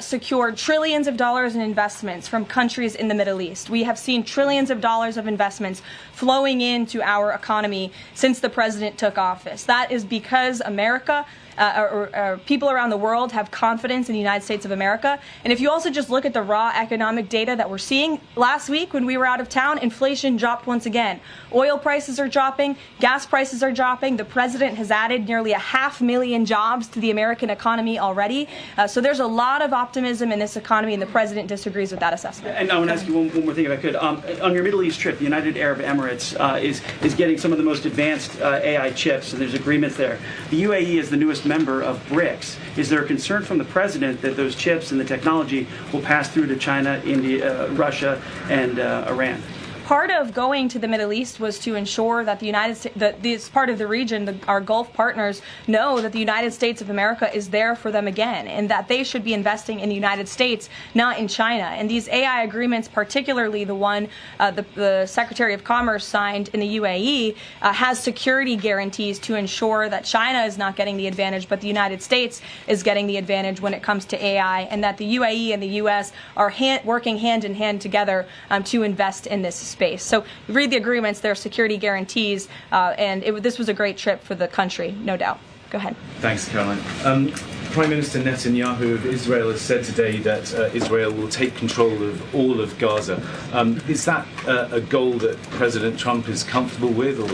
secured trillions of dollars in investments from countries in the Middle East. We have seen trillions of dollars of investments flowing into our economy since the president took office. That is because America or people around the world have confidence in the United States of America. And if you also just look at the raw economic data that we're seeing, last week when we were out of town, inflation dropped once again. Oil prices are dropping, gas prices are dropping. The president has added nearly 500,000 jobs to the American economy already. So there's a lot of optimism in this economy, and the president disagrees with that assessment. And I want to ask you one more thing, if I could. On your Middle East trip, the United Arab Emirates is getting some of the most advanced AI chips, and there's agreements there. The UAE is the newest member of BRICS. Is there a concern from the president that those chips and the technology will pass through to China, India, Russia, and Iran? Part of going to the Middle East was to ensure that the United States, that this part of the region, our Gulf partners, know that the United States of America is there for them again, and that they should be investing in the United States, not in China. And these AI agreements, particularly the one the Secretary of Commerce signed in the UAE, has security guarantees to ensure that China is not getting the advantage, but the United States is getting the advantage when it comes to AI, and that the UAE and the U.S. are working hand in hand together to invest in this space. So read the agreements, there are security guarantees, and this was a great trip for the country, no doubt. Go ahead. Thanks, Caroline. Prime Minister Netanyahu of Israel has said today that Israel will take control of all of Gaza. Is that a goal that President Trump is comfortable with or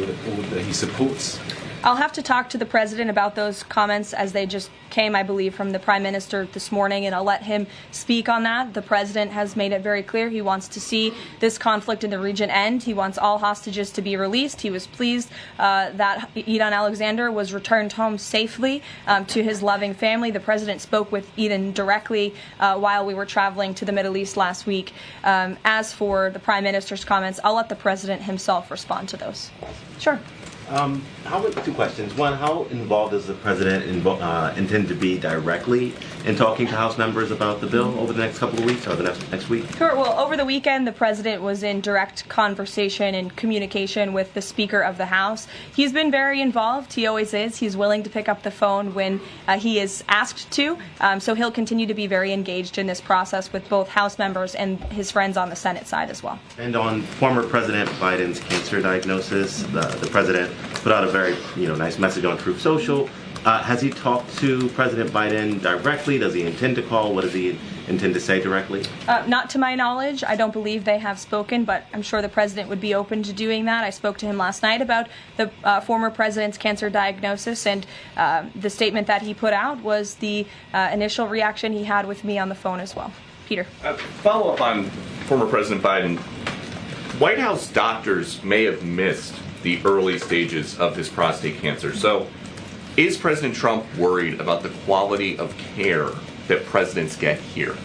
that he supports? I'll have to talk to the president about those comments as they just came, I believe, from the prime minister this morning, and I'll let him speak on that. The president has made it very clear he wants to see this conflict in the region end. He wants all hostages to be released. He was pleased that Eden Alexander was returned home safely to his loving family. The president spoke with Eden directly while we were traveling to the Middle East last week. As for the prime minister's comments, I'll let the president himself respond to those. Sure. Two questions. One, how involved does the president intend to be directly in talking to House members about the bill over the next couple of weeks or the next week? Sure. Well, over the weekend, the president was in direct conversation and communication with the Speaker of the House. He's been very involved. He always is. He's willing to pick up the phone when he is asked to. So he'll continue to be very engaged in this process with both House members and his friends on the Senate side as well. And on former President Biden's cancer diagnosis, the president put out a very nice message on Truth Social. Has he talked to President Biden directly? Does he intend to call? What does he intend to say directly? Not to my knowledge. I don't believe they have spoken, but I'm sure the president would be open to doing that. I spoke to him last night about the former president's cancer diagnosis, and the statement that he put out was the initial reaction he had with me on the phone as well. Peter. Follow up on former President Biden. White House doctors may have missed the early stages of his prostate cancer. So is President Trump worried about the quality of care that presidents get here?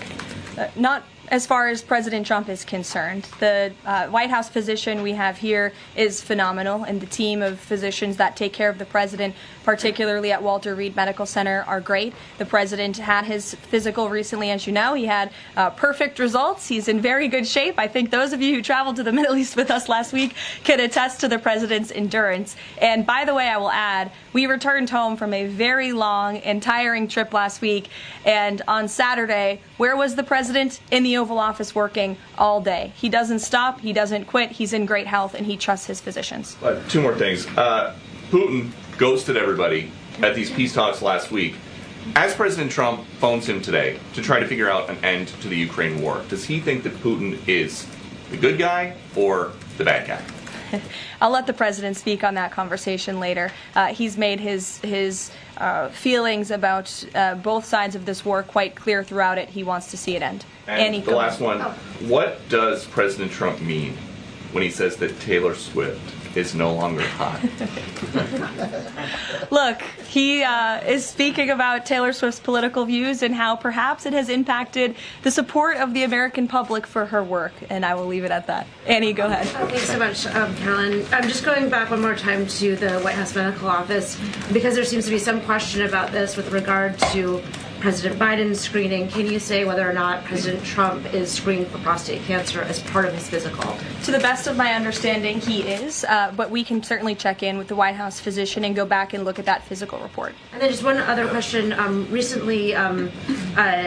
Not as far as President Trump is concerned. The White House physician we have here is phenomenal, and the team of physicians that take care of the president, particularly at Walter Reed Medical Center, are great. The president had his physical recently, as you know. He had perfect results. He's in very good shape. I think those of you who traveled to the Middle East with us last week can attest to the president's endurance. And by the way, I will add, we returned home from a very long and tiring trip last week, and on Saturday, where was the president? In the Oval Office working all day. He doesn't stop, he doesn't quit, he's in great health, and he trusts his physicians. Two more things. Putin ghosted everybody at these peace talks last week. As President Trump phones him today to try to figure out an end to the Ukraine war, does he think that Putin is the good guy or the bad guy? I'll let the president speak on that conversation later. He's made his feelings about both sides of this war quite clear throughout it. He wants to see it end. And Annie, the last one, what does President Trump mean when he says that Taylor Swift is no longer hot? Look, he is speaking about Taylor Swift's political views and how perhaps it has impacted the support of the American public for her work, and I will leave it at that. Annie, go ahead. Thanks so much, Caroline. I'm just going back one more time to the White House Medical Office because there seems to be some question about this with regard to President Biden's screening. Can you say whether or not President Trump is screened for prostate cancer as part of his physical? To the best of my understanding, he is, but we can certainly check in with the White House physician and go back and look at that physical report. And then just one other question. Recently,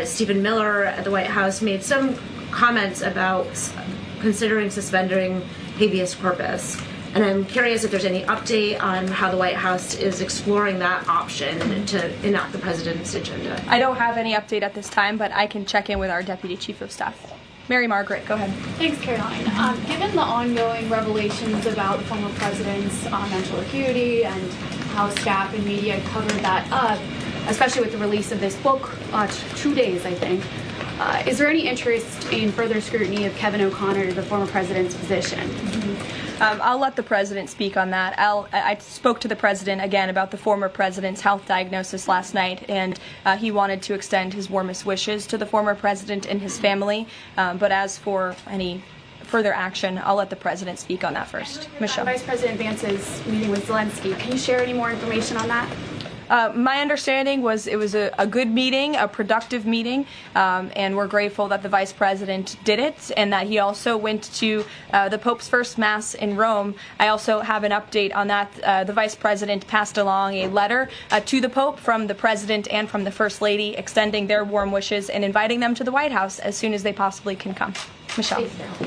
Stephen Miller at the White House made some comments about considering suspending habeas corpus. And I'm curious if there's any update on how the White House is exploring that option to enact the president's agenda. I don't have any update at this time, but I can check in with our Deputy Chief of Staff. Mary Margaret, go ahead. Thanks, Caroline. Given the ongoing revelations about the former president's mental acuity and how staff and media covered that up, especially with the release of this book, 2 days, I think, is there any interest in further scrutiny of Kevin O'Connor, the former president's physician? I'll let the president speak on that. I spoke to the president again about the former president's health diagnosis last night, and he wanted to extend his warmest wishes to the former president and his family. But as for any further action, I'll let the president speak on that first. Michelle. Vice President Vance's meeting with Zelensky. Can you share any more information on that? My understanding was it was a good meeting, a productive meeting, and we're grateful that the Vice President did it and that he also went to the Pope's first Mass in Rome. I also have an update on that. The Vice President passed along a letter to the Pope from the President and from the First Lady extending their warm wishes and inviting them to the White House as soon as they possibly can come. Michelle.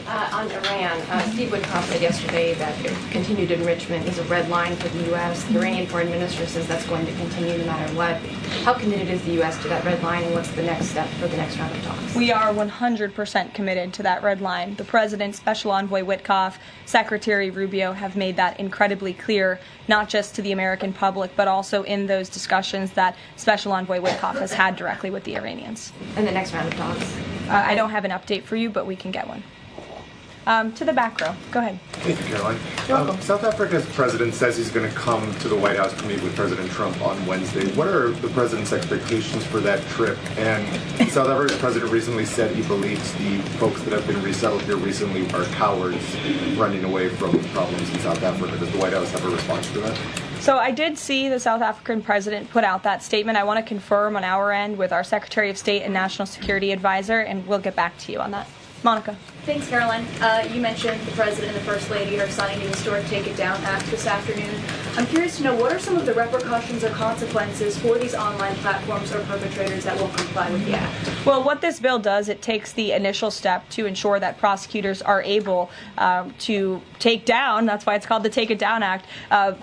On Iran, Steve Witkoff said yesterday that continued enrichment is a red line for the U.S. The Iranian foreign minister says that's going to continue no matter what. How committed is the U.S. to that red line, and what's the next step for the next round of talks? We are 100% committed to that red line. The President, Special Envoy Witkoff, Secretary Rubio have made that incredibly clear, not just to the American public, but also in those discussions that Special Envoy Witkoff has had directly with the Iranians. And the next round of talks? I don't have an update for you, but we can get one. To the back row. Go ahead. Thank you, Caroline. South Africa's president says he's going to come to the White House to meet with President Trump on Wednesday. What are the president's expectations for that trip? And South Africa's president recently said he believes the folks that have been resettled here recently are cowards running away from problems in South Africa. Does the White House have a response to that? So I did see the South African president put out that statement. I want to confirm on our end with our Secretary of State and National Security Advisor, and we'll get back to you on that. Monica. Thanks, Caroline. You mentioned the President and the First Lady are signing the historic Take It Down Act this afternoon. I'm curious to know, what are some of the repercussions or consequences for these online platforms or perpetrators that won't comply with the act? Well, what this bill does, it takes the initial step to ensure that prosecutors are able to take down, that's why it's called the Take It Down Act,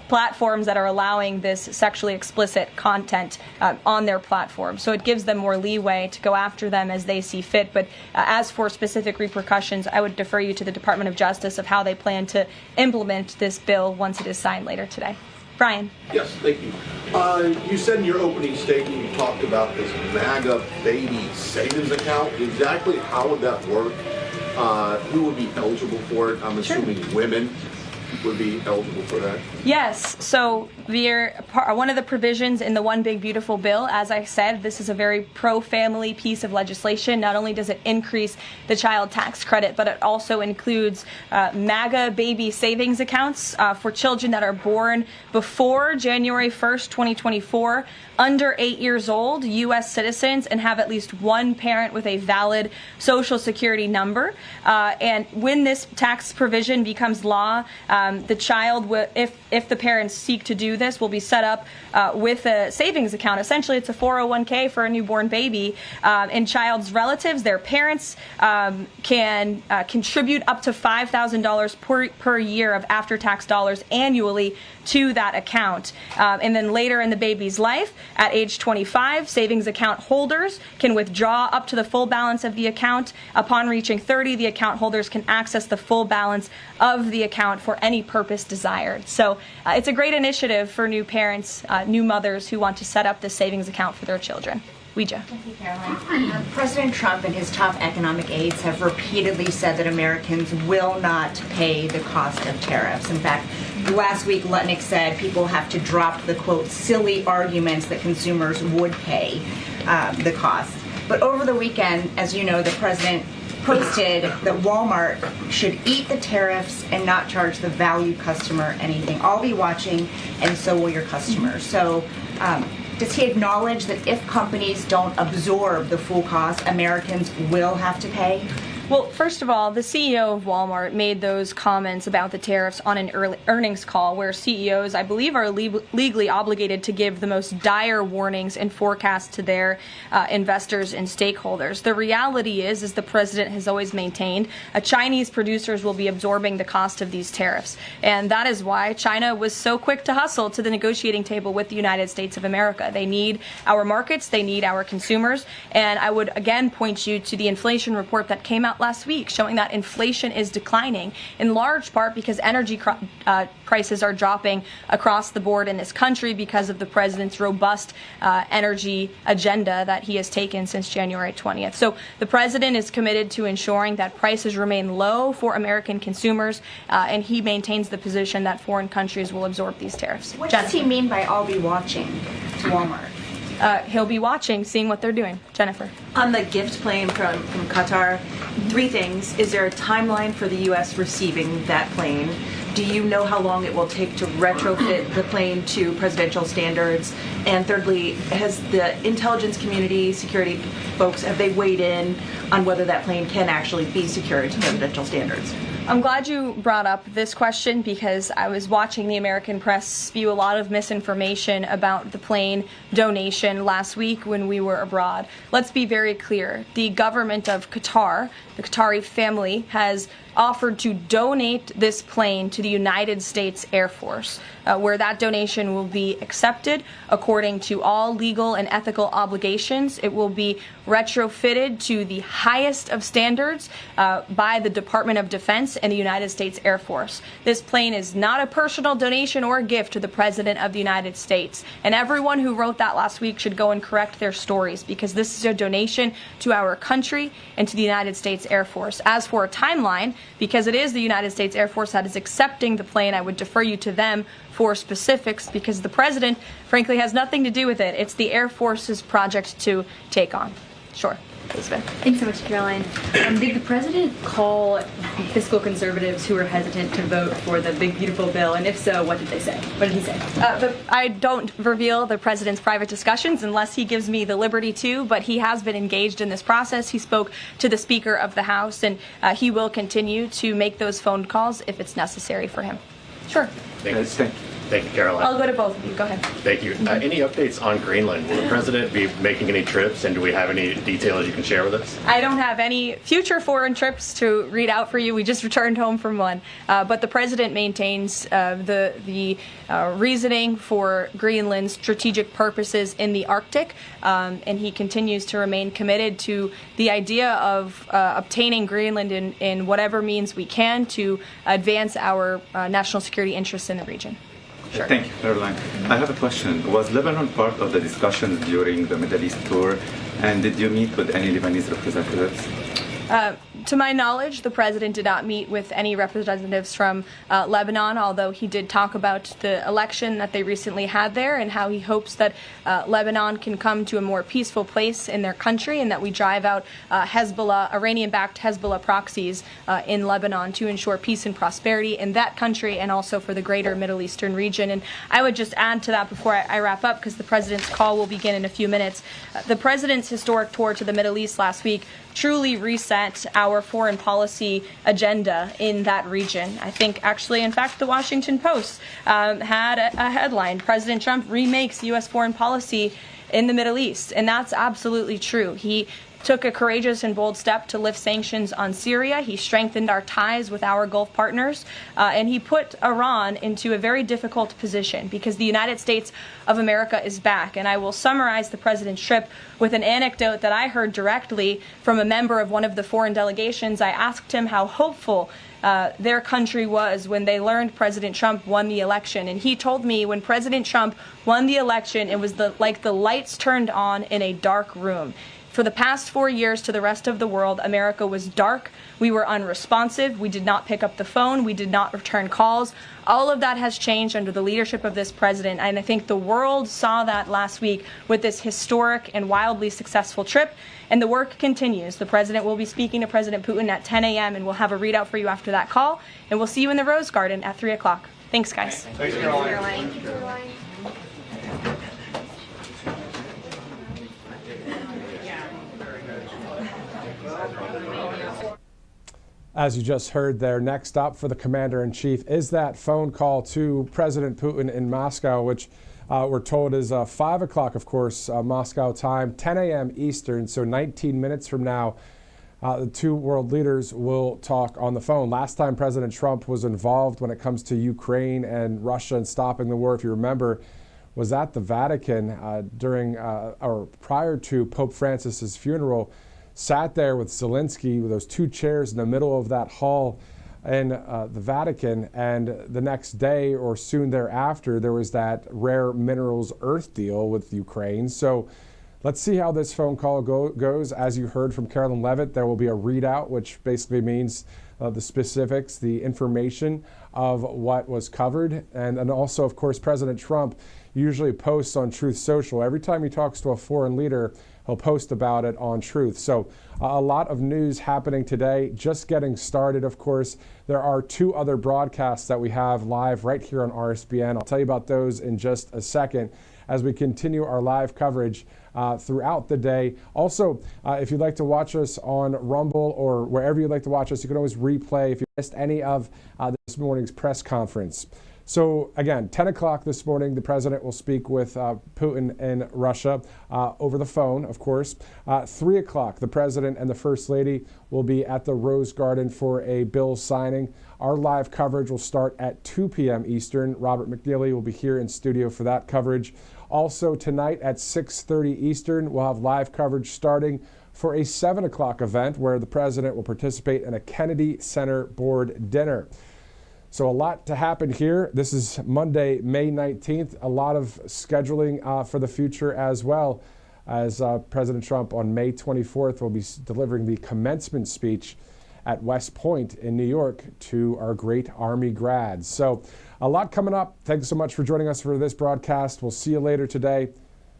platforms that are allowing this sexually explicit content on their platform. So it gives them more leeway to go after them as they see fit. But as for specific repercussions, I would defer you to the Department of Justice of how they plan to implement this bill once it is signed later today. Brian. Yes, thank you. You said in your opening statement you talked about this MAGA baby savings account. Exactly how would that work? Who would be eligible for it? I'm assuming women. would be eligible for that? Yes. So one of the provisions in the One Big Beautiful Bill, as I said, this is a very pro-family piece of legislation. Not only does it increase the child tax credit, but it also includes MAGA baby savings accounts for children that are born before January 1st, 2024, under 8 years old, U.S. citizens, and have at least one parent with a valid Social Security number. And when this tax provision becomes law, the child, if the parents seek to do this, will be set up with a savings account. Essentially, it's a 401k for a newborn baby. And child's relatives, their parents, can contribute up to $5,000 per year of after-tax dollars annually to that account. And then later in the baby's life, at age 25, savings account holders can withdraw up to the full balance of the account. Upon reaching 30, the account holders can access the full balance of the account for any purpose desired. So it's a great initiative for new parents, new mothers who want to set up this savings account for their children. Ouija. Thank you, Caroline. President Trump and his top economic aides have repeatedly said that Americans will not pay the cost of tariffs. In fact, last week, Lutnick said people have to drop the, quote, silly arguments that consumers would pay the cost. But over the weekend, as you know, the president posted that Walmart should eat the tariffs and not charge the value customer anything. I'll be watching, and so will your customers. So does he acknowledge that if companies don't absorb the full cost, Americans will have to pay? Well, first of all, the CEO of Walmart made those comments about the tariffs on an earnings call where CEOs, I believe, are legally obligated to give the most dire warnings and forecasts to their investors and stakeholders. The reality is the president has always maintained Chinese producers will be absorbing the cost of these tariffs. And that is why China was so quick to hustle to the negotiating table with the United States of America. They need our markets. They need our consumers. And I would again point you to the inflation report that came out last week showing that inflation is declining in large part because energy prices are dropping across the board in this country because of the president's robust energy agenda that he has taken since January 20th. So the president is committed to ensuring that prices remain low for American consumers, and he maintains the position that foreign countries will absorb these tariffs. What does he mean by "I'll be watching" to Walmart? He'll be watching, seeing what they're doing. Jennifer. On the gift plane from Qatar, 3 things. Is there a timeline for the U.S. receiving that plane? Do you know how long it will take to retrofit the plane to presidential standards? And thirdly, has the intelligence community, security folks, have they weighed in on whether that plane can actually be secured to presidential standards? I'm glad you brought up this question because I was watching the American press spew a lot of misinformation about the plane donation last week when we were abroad. Let's be very clear. The government of Qatar, the Qatari family, has offered to donate this plane to the United States Air Force, where that donation will be accepted according to all legal and ethical obligations. It will be retrofitted to the highest of standards by the Department of Defense and the United States Air Force. This plane is not a personal donation or a gift to the President of the United States. And everyone who wrote that last week should go and correct their stories because this is a donation to our country and to the United States Air Force. As for a timeline, because it is the United States Air Force that is accepting the plane, I would defer you to them for specifics because the president, frankly, has nothing to do with it. It's the Air Force's project to take on. Sure. Elizabeth. Thanks so much, Caroline. Did the president call fiscal conservatives who were hesitant to vote for the Big Beautiful Bill? And if so, what did they say? What did he say? I don't reveal the president's private discussions unless he gives me the liberty to, but he has been engaged in this process. He spoke to the Speaker of the House, and he will continue to make those phone calls if it's necessary for him. Sure. Thank you, Caroline. I'll go to both of you. Go ahead. Thank you. Any updates on Greenland? Will the president be making any trips, and do we have any details you can share with us? I don't have any future foreign trips to read out for you. We just returned home from one. But the president maintains the reasoning for Greenland's strategic purposes in the Arctic, and he continues to remain committed to the idea of obtaining Greenland in whatever means we can to advance our national security interests in the region. Sure. Thank you, Caroline. I have a question. Was Lebanon part of the discussions during the Middle East tour, and did you meet with any Lebanese representatives? To my knowledge, the president did not meet with any representatives from Lebanon, although he did talk about the election that they recently had there and how he hopes that Lebanon can come to a more peaceful place in their country and that we drive out Hezbollah, Iranian-backed Hezbollah proxies in Lebanon to ensure peace and prosperity in that country and also for the greater Middle Eastern region. And I would just add to that before I wrap up, because the president's call will begin in a few minutes. The president's historic tour to the Middle East last week truly reset our foreign policy agenda in that region. I think actually, in fact, the Washington Post had a headline, President Trump remakes U.S. foreign policy in the Middle East. And that's absolutely true. He took a courageous and bold step to lift sanctions on Syria. He strengthened our ties with our Gulf partners, and he put Iran into a very difficult position because the United States of America is back. And I will summarize the president's trip with an anecdote that I heard directly from a member of one of the foreign delegations. I asked him how hopeful their country was when they learned President Trump won the election. And he told me when President Trump won the election, it was like the lights turned on in a dark room. For the past 4 years to the rest of the world, America was dark. We were unresponsive. We did not pick up the phone. We did not return calls. All of that has changed under the leadership of this president. And I think the world saw that last week with this historic and wildly successful trip. And the work continues. The president will be speaking to President Putin at 10 a.m. and we'll have a readout for you after that call. And we'll see you in the Rose Garden at 3 o'clock. Thanks, guys. Thanks, Caroline. As you just heard there, next up for the Commander-in-Chief is that phone call to President Putin in Moscow, which we're told is 5 o'clock, of course, Moscow time, 10 a.m. Eastern, so 19 minutes from now. The two world leaders will talk on the phone. Last time President Trump was involved when it comes to Ukraine and Russia and stopping the war, if you remember, was at the Vatican during or prior to Pope Francis's funeral. Sat there with Zelensky with those two chairs in the middle of that hall in the Vatican, and the next day or soon thereafter there was that rare minerals earth deal with Ukraine. So let's see how this phone call goes. As you heard from Karoline Leavitt, there will be a readout, which basically means the specifics, the information of what was covered. And also, of course, President Trump usually posts on Truth Social. Every time he talks to a foreign leader, he'll post about it on Truth. So a lot of news happening today, just getting started, of course. There are two other broadcasts that we have live right here on RSBN. I'll tell you about those in just a second as we continue our live coverage throughout the day. Also, if you'd like to watch us on Rumble or wherever you'd like to watch us, you can always replay if you missed any of this morning's press conference. So again, 10 o'clock this morning, the president will speak with Putin in Russia over the phone, of course. 3 o'clock, the president and the first lady will be at the Rose Garden for a bill signing. Our live coverage will start at 2 p.m. Eastern. Robert McNeely will be here in studio for that coverage. Also tonight at 6:30 Eastern, we'll have live coverage starting for a 7 o'clock event where the president will participate in a Kennedy Center board dinner. So a lot to happen here. This is Monday, May 19th. A lot of scheduling for the future as well, as President Trump on May 24th will be delivering the commencement speech at West Point in New York to our great Army grads. So a lot coming up. Thanks so much for joining us for this broadcast. We'll see you later today.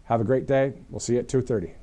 Have a great day. We'll see you at 2:30.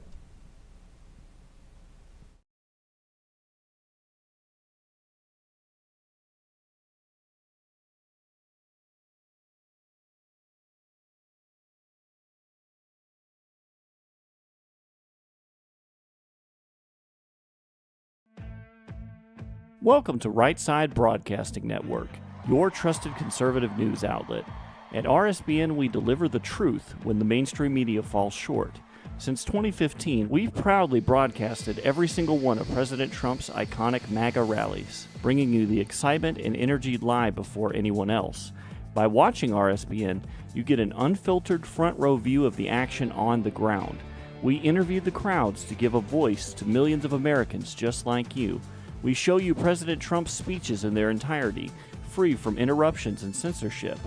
Welcome to Right Side Broadcasting Network, your trusted conservative news outlet. At RSBN, we deliver the truth when the mainstream media falls short. Since 2015, we've proudly broadcasted every single one of President Trump's iconic MAGA rallies, bringing you the excitement and energy live before anyone else. By watching RSBN, you get an unfiltered front row view of the action on the ground. We interview the crowds to give a voice to millions of Americans just like you. We show you President Trump's speeches in their entirety, free from interruptions and censorship.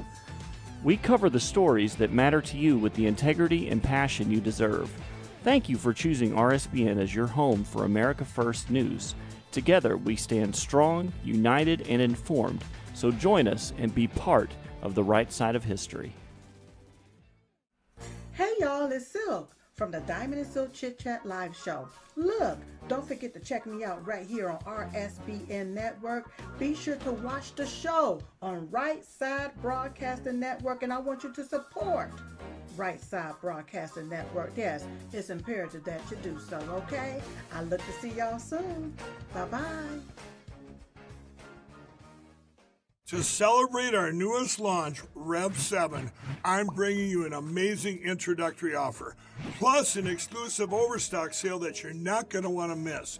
We cover the stories that matter to you with the integrity and passion you deserve. Thank you for choosing RSBN as your home for America First News. Together, we stand strong, united, and informed. So join us and be part of the right side of history. Hey y'all, it's Silk from the Diamond and Silk Chit Chat live show. Look, don't forget to check me out right here on RSBN Network. Be sure to watch the show on Right Side Broadcasting Network, and I want you to support Right Side Broadcasting Network. Yes, it's imperative that you do so, okay? I look to see y'all soon. Bye-bye. To celebrate our newest launch, Rev 7, I'm bringing you an amazing introductory offer, plus an exclusive overstock sale that you're not going to want to miss.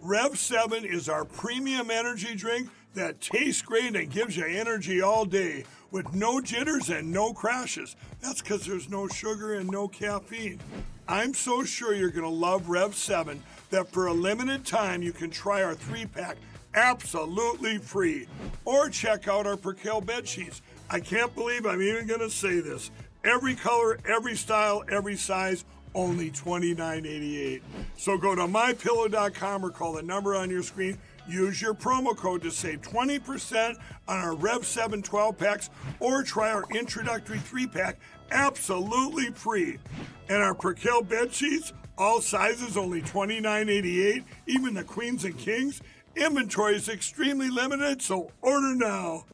Rev 7 is our premium energy drink that tastes great and gives you energy all day with no jitters and no crashes. That's because there's no sugar and no caffeine. I'm so sure you're going to love Rev 7 that for a limited time you can try our 3-pack absolutely free. Or check out our Percale bed sheets. I can't believe I'm even going to say this. Every color, every style, every size, only $29.88. So go to mypillow.com or call the number on your screen. Use your promo code to save 20% on our Rev 7 12-packs or try our introductory 3-pack absolutely free. And our Percale bed sheets, all sizes only $29.88, even the queens and kings. Inventory is extremely limited, so order now.